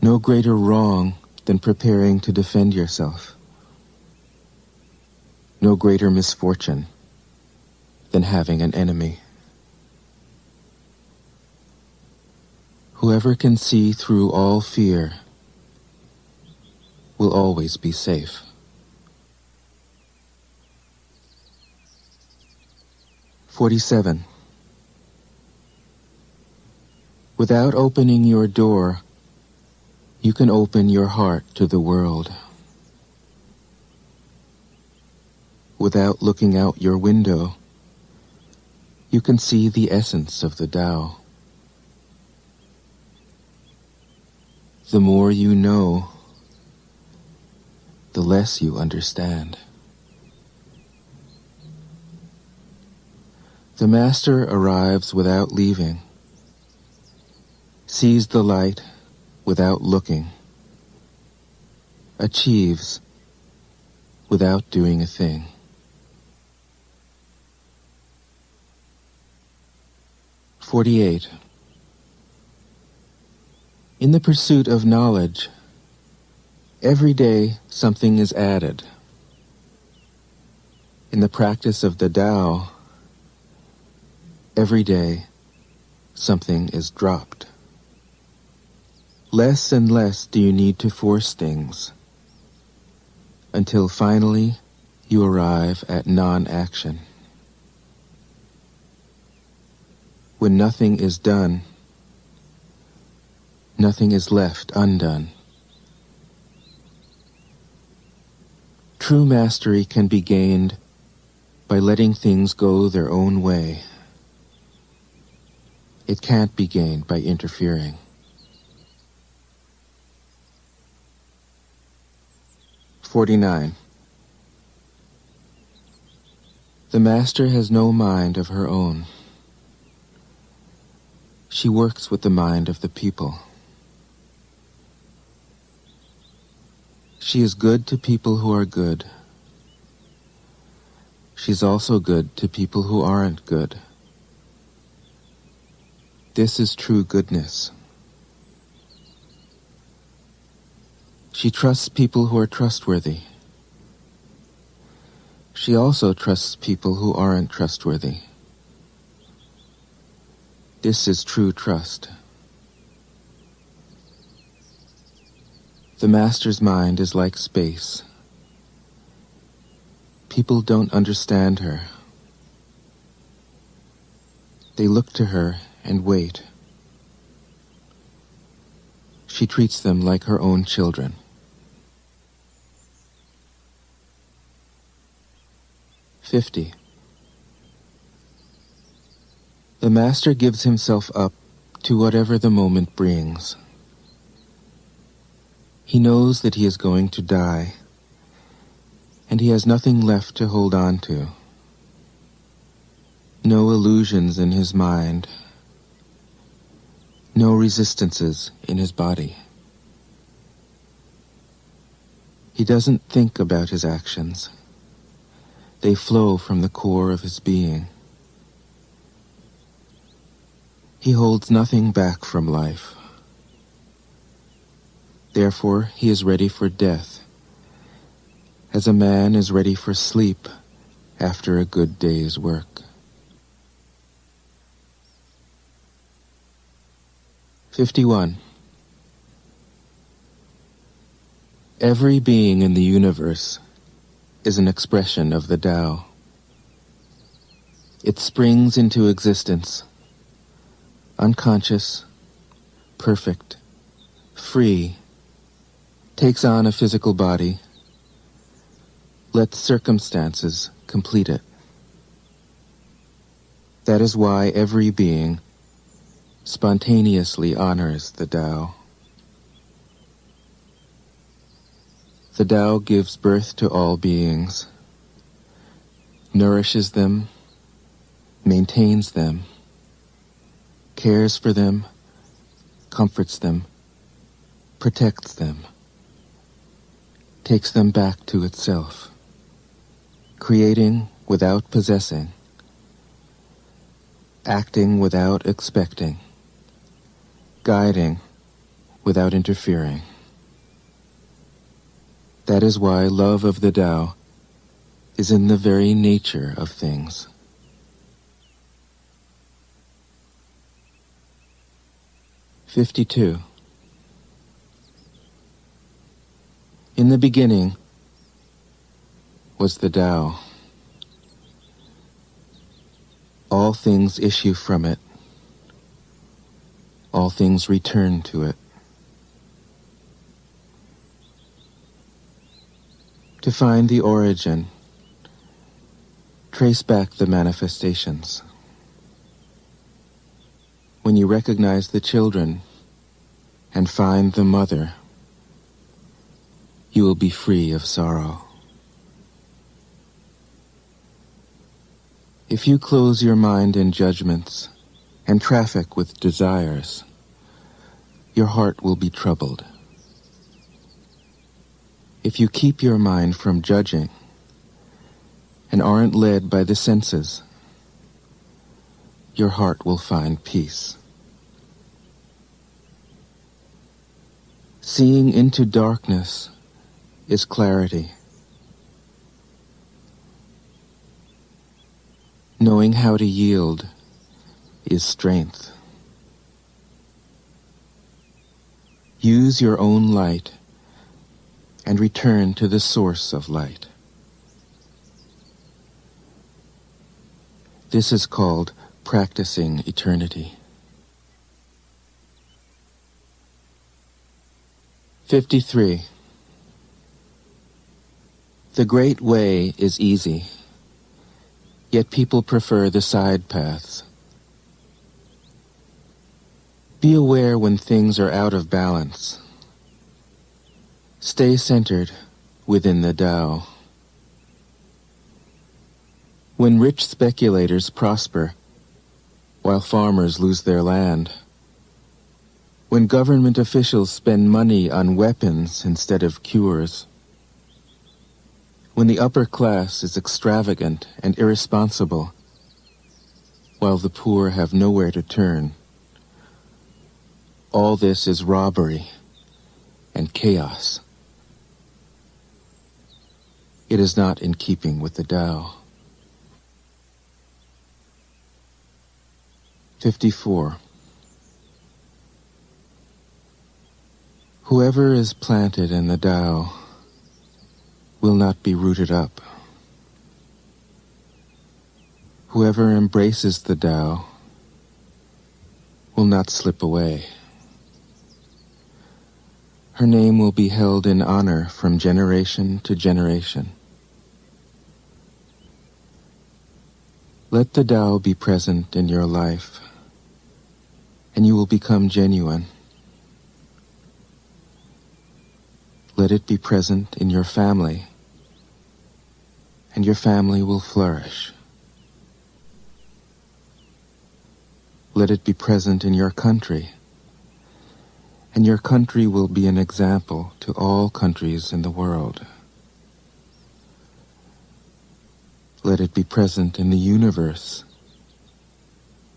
no greater wrong than preparing to defend yourself, no greater misfortune than having an enemy. Whoever can see through all fear will always be safe. 47. Without opening your door, you can open your heart to the world. Without looking out your window, you can see the essence of the Tao. The more you know, the less you understand. The Master arrives without leaving, sees the light without looking, achieves without doing a thing. (48) In the pursuit of knowledge, every day something is added. In the practice of the Tao, every day something is dropped. Less and less do you need to force things, until finally you arrive at non-action. When nothing is done, nothing is left undone. True mastery can be gained by letting things go their own way. It can't be gained by interfering. (49) The Master has no mind of her own. She works with the mind of the people. She is good to people who are good. She's also good to people who aren't good. This is true goodness. She trusts people who are trustworthy. She also trusts people who aren't trustworthy. This is true trust. The Master's mind is like space. People don't understand her. They look to her and wait. She treats them like her own children. (50) The Master gives himself up to whatever the moment brings. He knows that he is going to die, and he has nothing left to hold on to. No illusions in his mind, no resistances in his body. He doesn't think about his actions. They flow from the core of his being. He holds nothing back from life. Therefore, he is ready for death, as a man is ready for sleep after a good day's work. 51. Every being in the universe is an expression of the Tao. It springs into existence, unconscious, perfect, free, takes on a physical body, lets circumstances complete it. That is why every being spontaneously honors the Tao. The Tao gives birth to all beings, nourishes them, maintains them, cares for them, comforts them, protects them, takes them back to itself, creating without possessing, acting without expecting, guiding without interfering. That is why love of the Tao is in the very nature of things. (52) In the beginning was the Tao. All things issue from it. All things return to it. To find the origin, trace back the manifestations. When you recognize the children, and find the mother, you will be free of sorrow. If you close your mind in judgments and traffic with desires, your heart will be troubled. If you keep your mind from judging and aren't led by the senses, your heart will find peace. Seeing into darkness is clarity. Knowing how to yield is strength. Use your own light and return to the source of light. This is called practicing eternity. 53. The great way is easy, yet people prefer the side paths. Be aware when things are out of balance. Stay centered within the Tao. When rich speculators prosper, while farmers lose their land, when government officials spend money on weapons instead of cures, when the upper class is extravagant and irresponsible, while the poor have nowhere to turn, all this is robbery and chaos. It is not in keeping with the Tao. 54. Whoever is planted in the Tao will not be rooted up. Whoever embraces the Tao will not slip away. Her name will be held in honor from generation to generation. Let the Tao be present in your life, and you will become genuine. Let it be present in your family, and your family will flourish. Let it be present in your country, and your country will be an example to all countries in the world. Let it be present in the universe,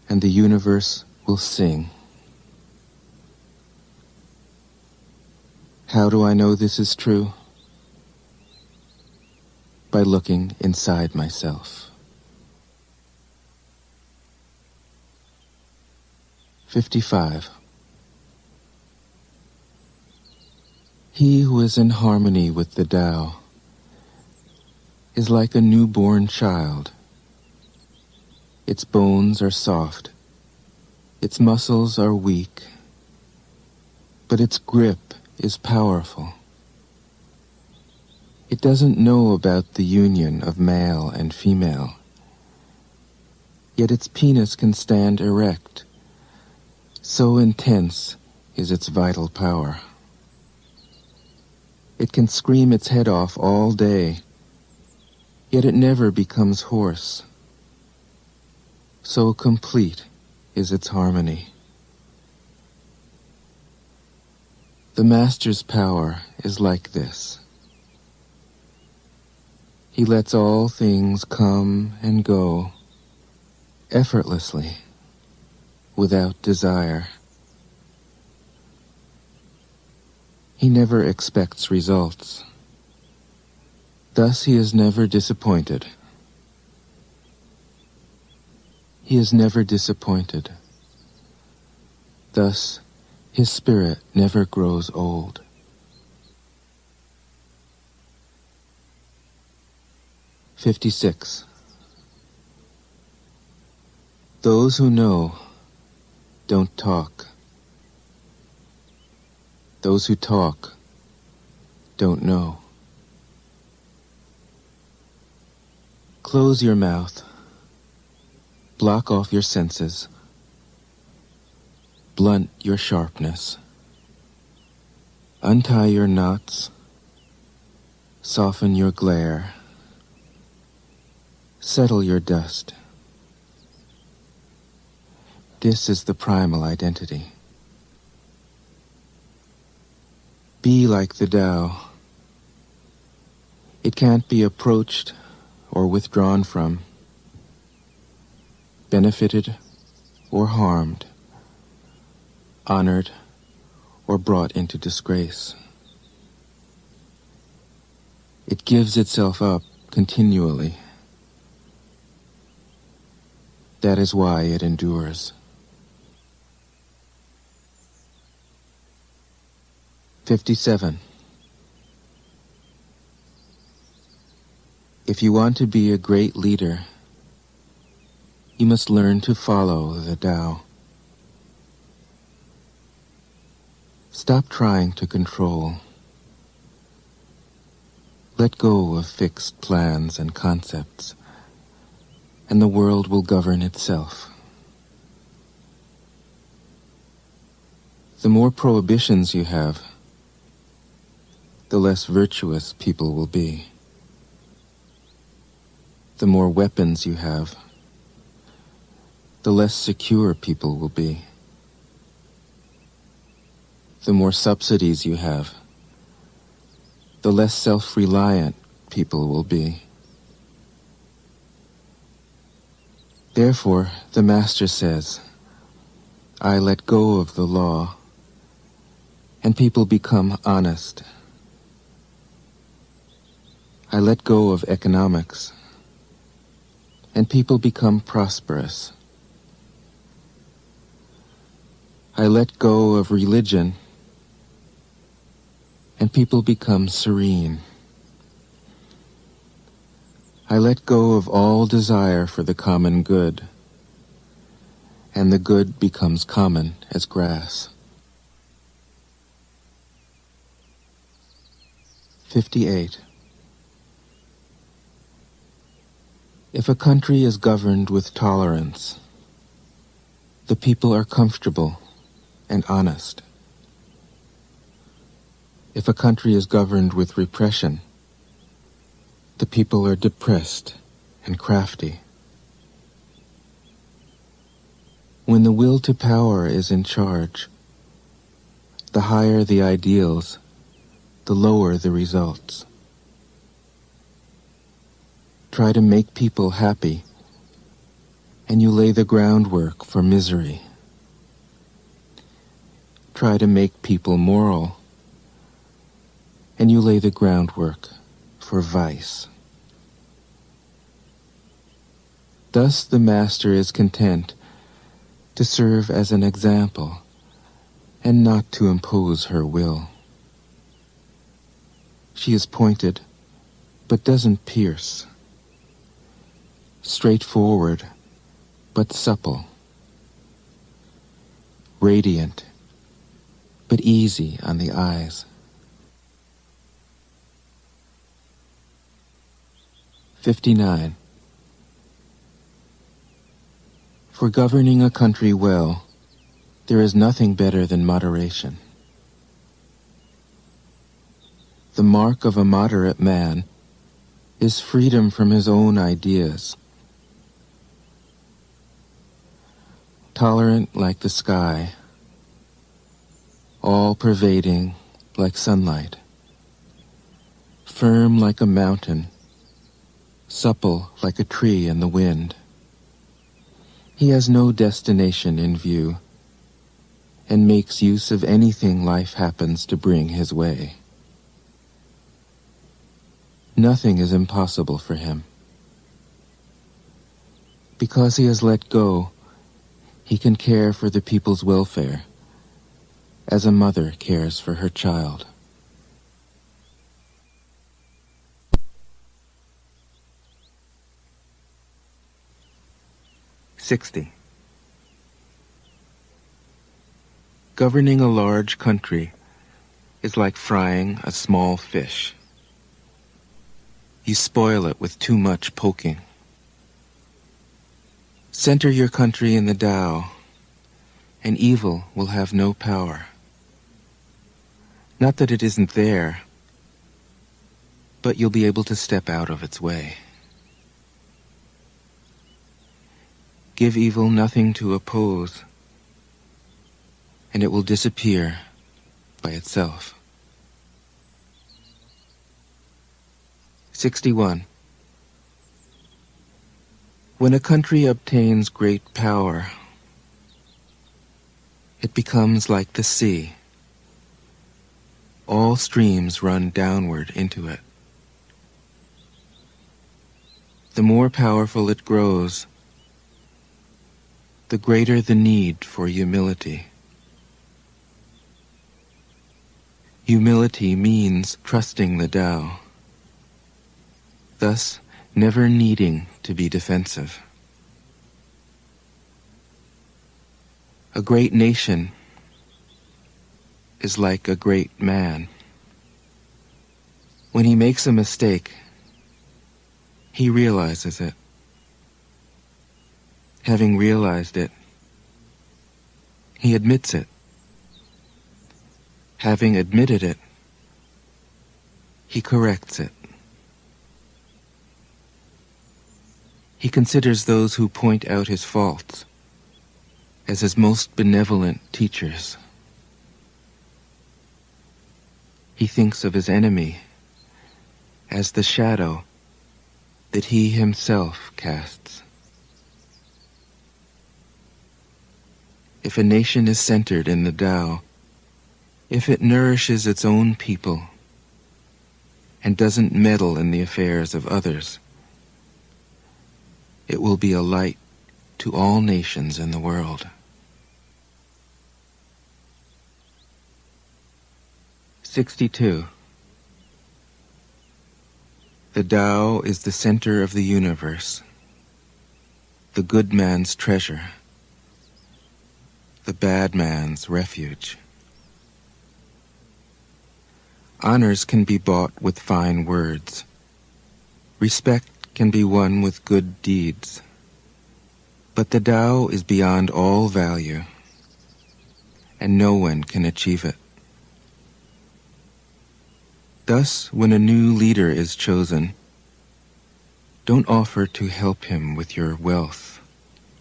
and the universe will sing. How do I know this is true? By looking inside myself. 55. He who is in harmony with the Tao is like a newborn child. Its bones are soft, its muscles are weak, but its grip is powerful. It doesn't know about the union of male and female, yet its penis can stand erect. So intense is its vital power. It can scream its head off all day, yet it never becomes hoarse. So complete is its harmony. The Master's power is like this. He lets all things come and go effortlessly, without desire. He never expects results. Thus he is never disappointed. He is never disappointed. Thus his spirit never grows old. 56. Those who know don't talk. Those who talk don't know. Close your mouth. Block off your senses. Blunt your sharpness. Untie your knots, soften your glare, settle your dust. This is the primal identity. Be like the Tao. It can't be approached or withdrawn from, benefited or harmed, honored or brought into disgrace. It gives itself up continually. That is why it endures. 57. If you want to be a great leader, you must learn to follow the Tao. Stop trying to control. Let go of fixed plans and concepts, and the world will govern itself. The more prohibitions you have, the less virtuous people will be. The more weapons you have, the less secure people will be. The more subsidies you have, the less self-reliant people will be. Therefore, the Master says, I let go of the law, and people become honest. I let go of economics, and people become prosperous. I let go of religion, and people become serene. I let go of all desire for the common good, and the good becomes common as grass. 58. If a country is governed with tolerance, the people are comfortable and honest. If a country is governed with repression, the people are depressed and crafty. When the will to power is in charge, the higher the ideals, the lower the results. Try to make people happy, and you lay the groundwork for misery. Try to make people moral, and you lay the groundwork for vice. Thus the Master is content to serve as an example and not to impose her will. She is pointed, but doesn't pierce. Straightforward, but supple. Radiant, but easy on the eyes. 59. For governing a country well, there is nothing better than moderation. The mark of a moderate man is freedom from his own ideas. Tolerant like the sky, all-pervading like sunlight, firm like a mountain, supple like a tree in the wind. He has no destination in view, and makes use of anything life happens to bring his way. Nothing is impossible for him. Because he has let go, he can care for the people's welfare, as a mother cares for her child. Governing a large country is like frying a small fish. You spoil it with too much poking. Center your country in the Tao, and evil will have no power. Not that it isn't there, but you'll be able to step out of its way. Give evil nothing to oppose, and it will disappear by itself. 61. When a country obtains great power, it becomes like the sea. All streams run downward into it. The more powerful it grows, the greater the need for humility. Humility means trusting the Tao, thus never needing to be defensive. A great nation is like a great man. When he makes a mistake, he realizes it. Having realized it, he admits it. Having admitted it, he corrects it. He considers those who point out his faults as his most benevolent teachers. He thinks of his enemy as the shadow that he himself casts. If a nation is centered in the Tao, if it nourishes its own people and doesn't meddle in the affairs of others, it will be a light to all nations in the world. 62. The Tao is the center of the universe, the good man's treasure, the bad man's refuge. Honors can be bought with fine words. Respect can be won with good deeds. But the Tao is beyond all value, and no one can achieve it. Thus, when a new leader is chosen, don't offer to help him with your wealth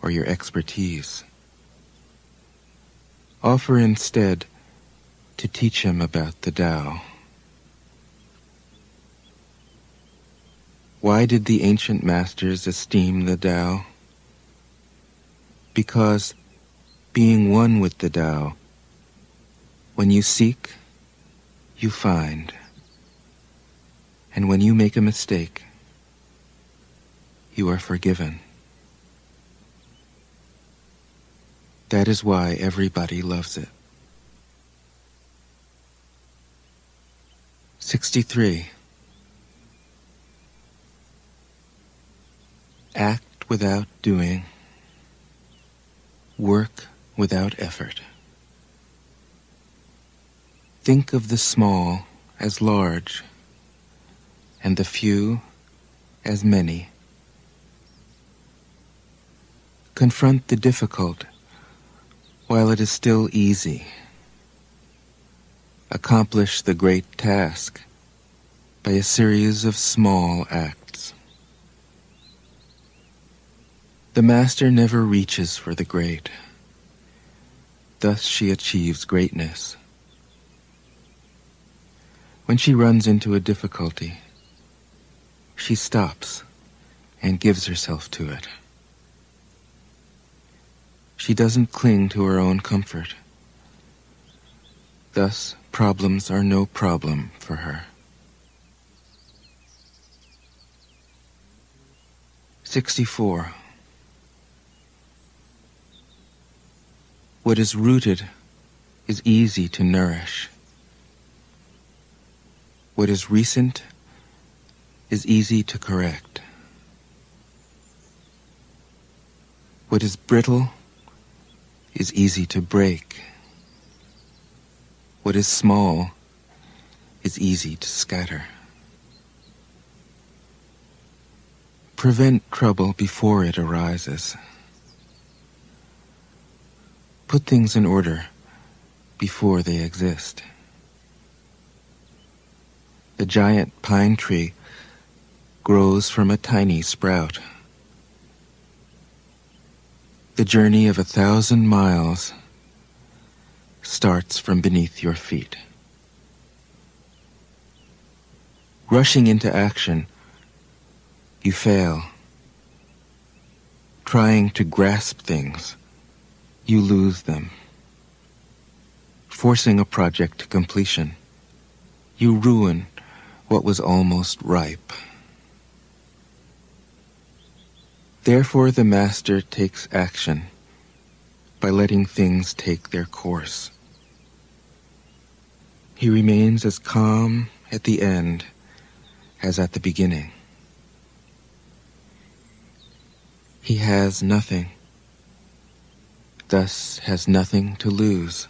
or your expertise. Offer instead to teach him about the Tao. Why did the ancient masters esteem the Tao? Because, being one with the Tao, when you seek, you find. And when you make a mistake, you are forgiven. That is why everybody loves it. 63. Act without doing. Work without effort. Think of the small as large, and the few as many. Confront the difficult while it is still easy. Accomplish the great task by a series of small acts. The master never reaches for the great. Thus she achieves greatness. When she runs into a difficulty, she stops and gives herself to it. She doesn't cling to her own comfort. Thus, problems are no problem for her. 64. What is rooted is easy to nourish. What is recent is easy to correct. What is brittle is easy to break. What is small is easy to scatter. Prevent trouble before it arises. Put things in order before they exist. The giant pine tree grows from a tiny sprout. The journey of 1,000 miles starts from beneath your feet. Rushing into action, you fail. Trying to grasp things, you lose them. Forcing a project to completion, you ruin what was almost ripe. Therefore, the master takes action by letting things take their course. He remains as calm at the end as at the beginning. He has nothing, thus has nothing to lose.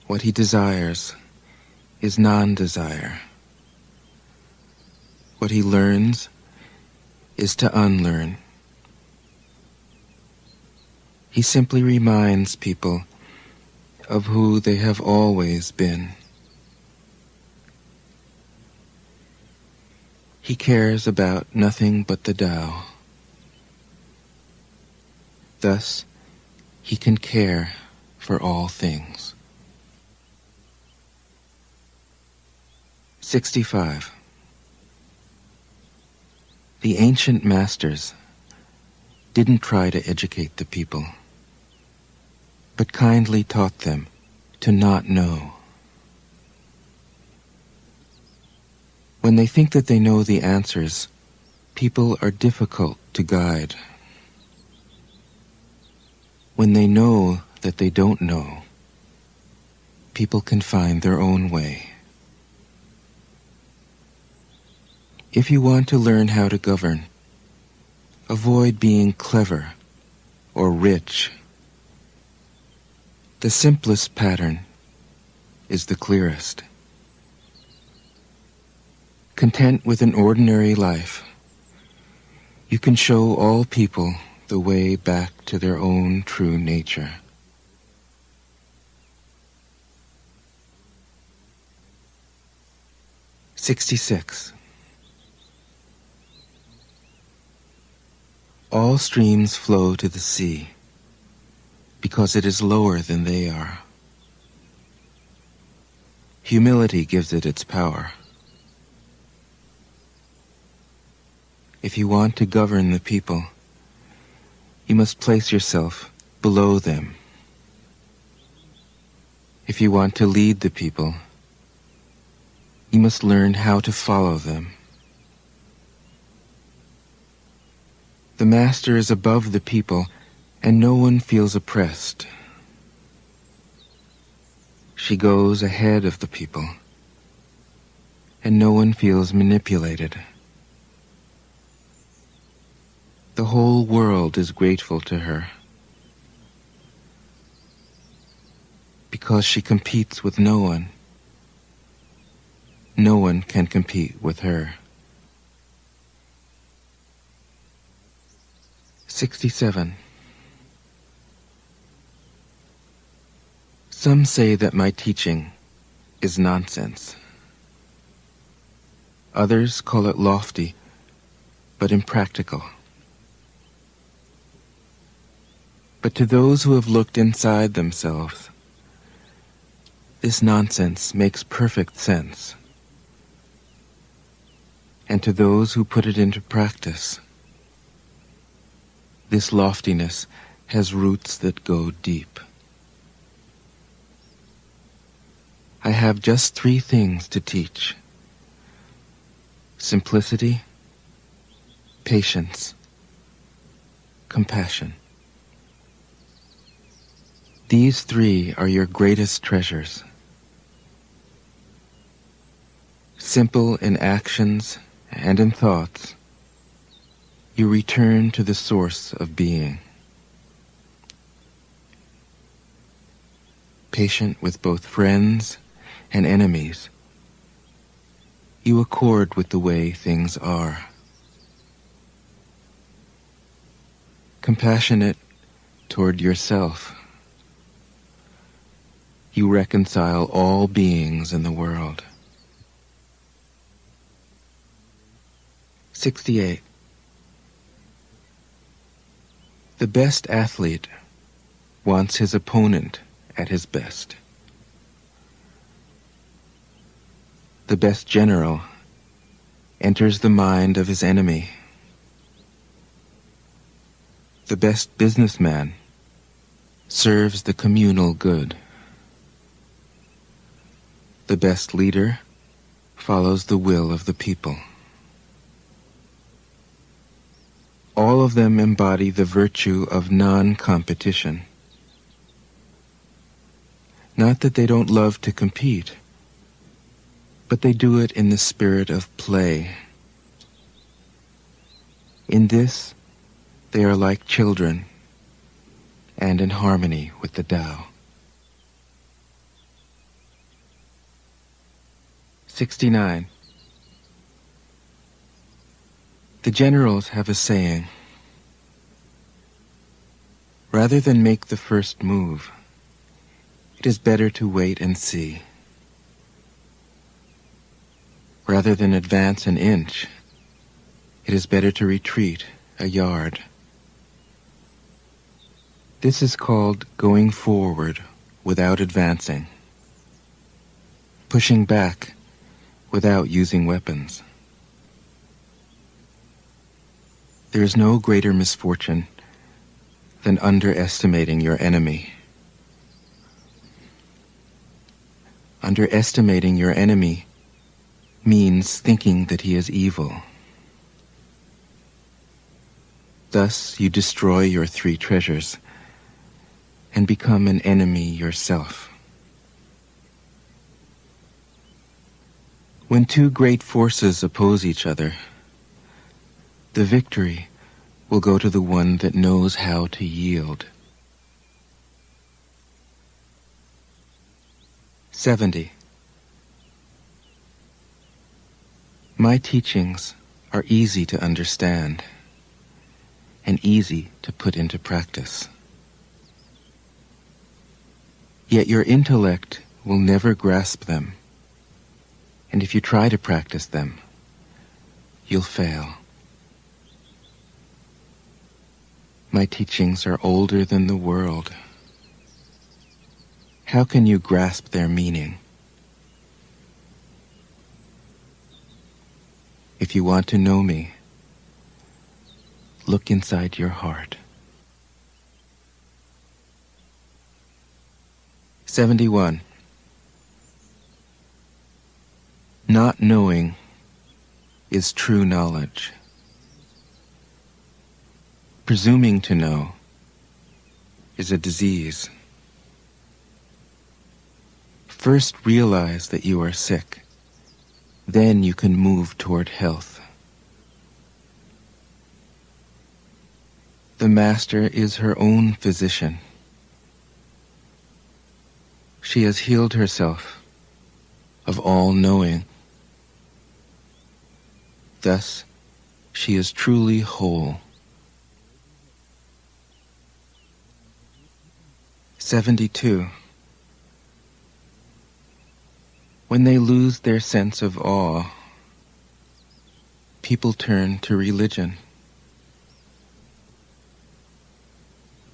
What he desires is non-desire. What he learns is to unlearn. He simply reminds people of who they have always been. He cares about nothing but the Tao. Thus, he can care for all things. 65. The ancient masters didn't try to educate the people, but kindly taught them to not know. When they think that they know the answers, people are difficult to guide. When they know that they don't know, people can find their own way. If you want to learn how to govern, avoid being clever or rich. The simplest pattern is the clearest. Content with an ordinary life, you can show all people the way back to their own true nature. '66. All streams flow to the sea because it is lower than they are. Humility gives it its power. If you want to govern the people, you must place yourself below them. If you want to lead the people, you must learn how to follow them. The master is above the people, and no one feels oppressed. She goes ahead of the people, and no one feels manipulated. The whole world is grateful to her, because she competes with no one. No one can compete with her. 67. Some say that my teaching is nonsense. Others call it lofty, but impractical. But to those who have looked inside themselves, this nonsense makes perfect sense. And to those who put it into practice, this loftiness has roots that go deep. I have just 3 things to teach: simplicity, patience, compassion. These 3 are your greatest treasures. Simple in actions and in thoughts, you return to the source of being. Patient with both friends and enemies, you accord with the way things are. Compassionate toward yourself, you reconcile all beings in the world. 68. The best athlete wants his opponent at his best. The best general enters the mind of his enemy. The best businessman serves the communal good. The best leader follows the will of the people. All of them embody the virtue of non-competition. Not that they don't love to compete, but they do it in the spirit of play. In this, they are like children, and in harmony with the Tao. 69. The generals have a saying: rather than make the first move, it is better to wait and see. Rather than advance an inch, it is better to retreat a yard. This is called going forward without advancing, pushing back without using weapons. There is no greater misfortune than underestimating your enemy. Underestimating your enemy means thinking that he is evil. Thus you destroy your three treasures and become an enemy yourself. When two great forces oppose each other, the victory will go to the one that knows how to yield. 70. My teachings are easy to understand and easy to put into practice. Yet your intellect will never grasp them, and if you try to practice them, you'll fail. My teachings are older than the world. How can you grasp their meaning? If you want to know me, look inside your heart. 71. Not knowing is true knowledge. Presuming to know is a disease. First realize that you are sick. Then you can move toward health. The Master is her own physician. She has healed herself of all knowing. Thus, she is truly whole. 72. When they lose their sense of awe, people turn to religion.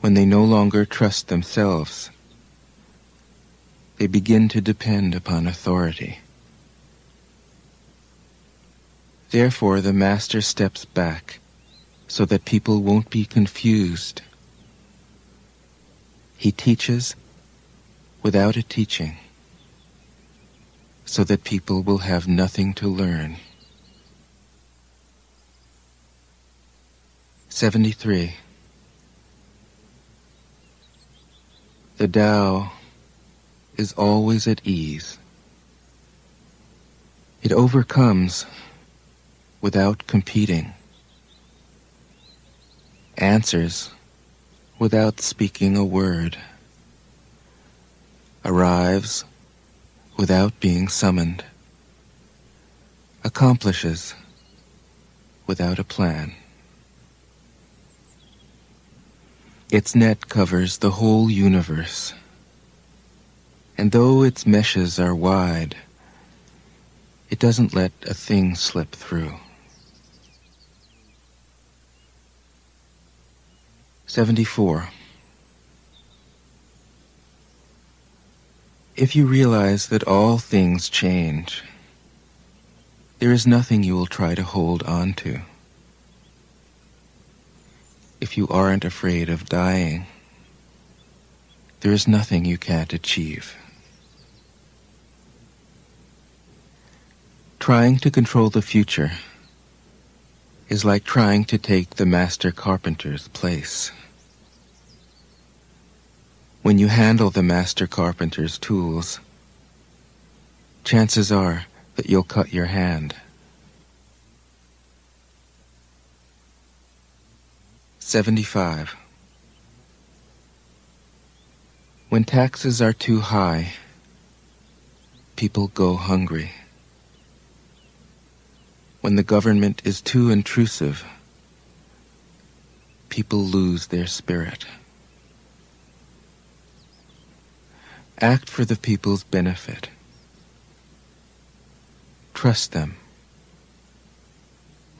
When they no longer trust themselves, they begin to depend upon authority. Therefore, the Master steps back so that people won't be confused. He teaches without a teaching, so that people will have nothing to learn. 73. The Tao is always at ease. It overcomes without competing, answers without speaking a word, arrives without being summoned, accomplishes without a plan. Its net covers the whole universe, and though its meshes are wide, it doesn't let a thing slip through. 74. If you realize that all things change, there is nothing you will try to hold on to. If you aren't afraid of dying, there is nothing you can't achieve. Trying to control the future is like trying to take the master carpenter's place. When you handle the master carpenter's tools, chances are that you'll cut your hand. 75. When taxes are too high, people go hungry. When the government is too intrusive, people lose their spirit. Act for the people's benefit. Trust them.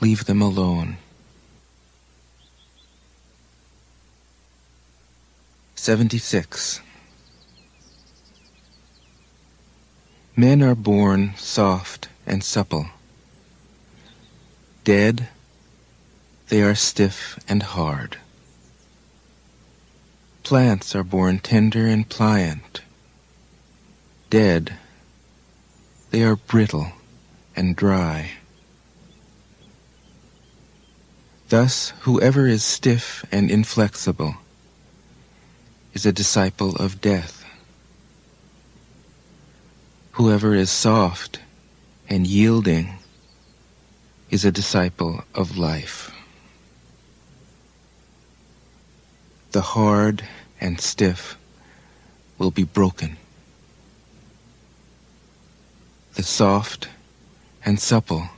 Leave them alone. 76. Men are born soft and supple. Dead, they are stiff and hard. Plants are born tender and pliant. Dead, they are brittle and dry. Thus, whoever is stiff and inflexible is a disciple of death. Whoever is soft and yielding is a disciple of life. The hard and stiff will be broken. The soft and supple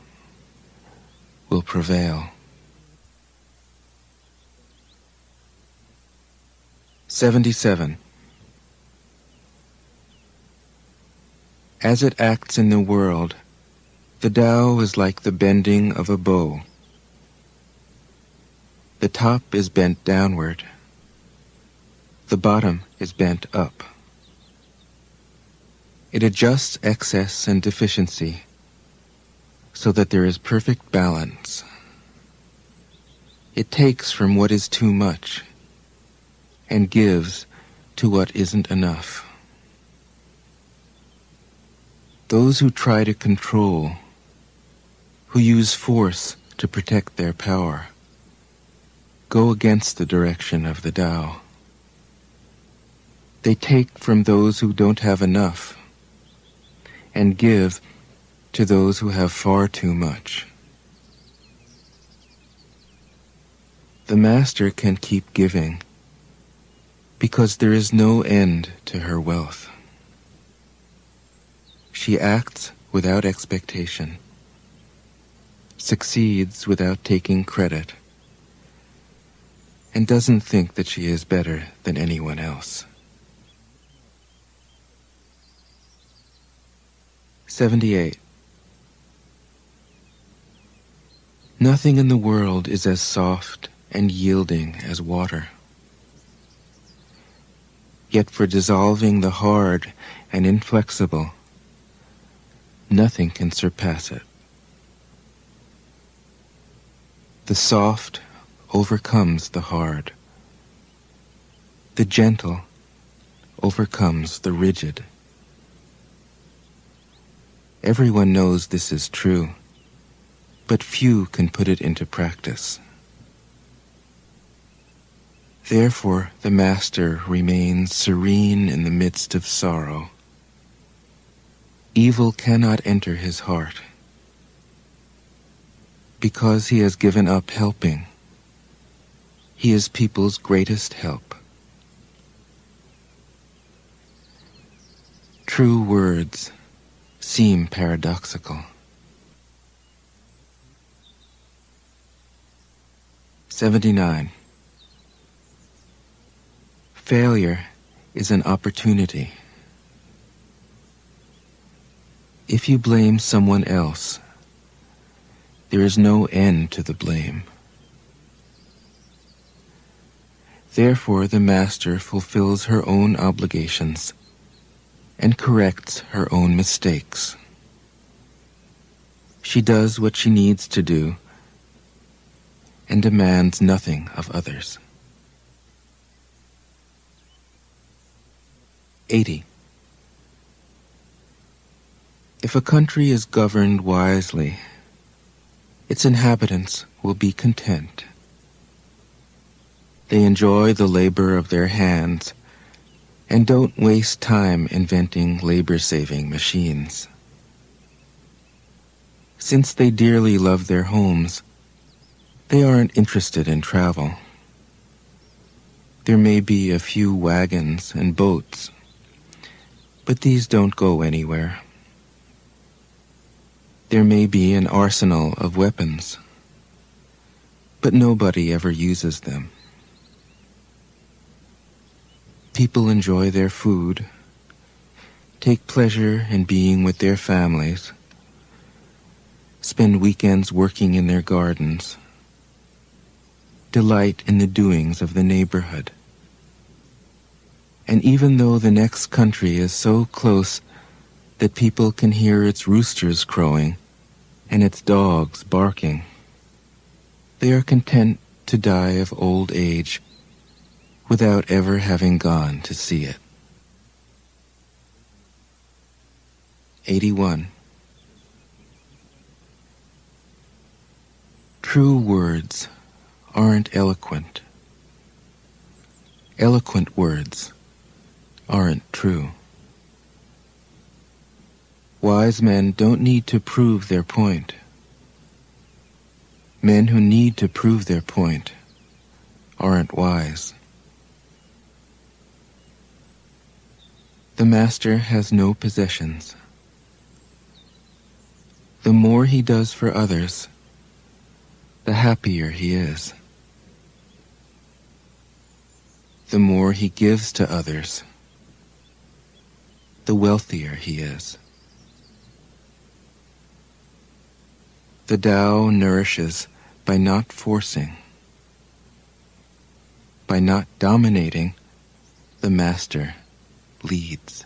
will prevail. 77. As it acts in the world, the Tao is like the bending of a bow. The top is bent downward. The bottom is bent up. It adjusts excess and deficiency so that there is perfect balance. It takes from what is too much and gives to what isn't enough. Those who try to control, who use force to protect their power, go against the direction of the Tao. They take from those who don't have enough and give to those who have far too much. The Master can keep giving because there is no end to her wealth. She acts without expectation, succeeds without taking credit, and doesn't think that she is better than anyone else. 78. Nothing in the world is as soft and yielding as water. Yet for dissolving the hard and inflexible, nothing can surpass it. The soft overcomes the hard. The gentle overcomes the rigid. Everyone knows this is true, but few can put it into practice. Therefore, the Master remains serene in the midst of sorrow. Evil cannot enter his heart. Because he has given up helping, he is people's greatest help. True words seem paradoxical. 79. Failure is an opportunity. If you blame someone else, there is no end to the blame. Therefore, the master fulfills her own obligations and corrects her own mistakes. She does what she needs to do and demands nothing of others. 80. If a country is governed wisely, its inhabitants will be content. They enjoy the labor of their hands and don't waste time inventing labor-saving machines. Since they dearly love their homes, they aren't interested in travel. There may be a few wagons and boats, but these don't go anywhere. There may be an arsenal of weapons, but nobody ever uses them. People enjoy their food, take pleasure in being with their families, spend weekends working in their gardens, delight in the doings of the neighborhood. And even though the next country is so close that people can hear its roosters crowing and its dogs barking, they are content to die of old age without ever having gone to see it. 81. True words aren't eloquent. Eloquent words aren't true. Wise men don't need to prove their point. Men who need to prove their point aren't wise. The master has no possessions. The more he does for others, the happier he is. The more he gives to others, the wealthier he is. The Tao nourishes by not forcing. By not dominating, the master leads.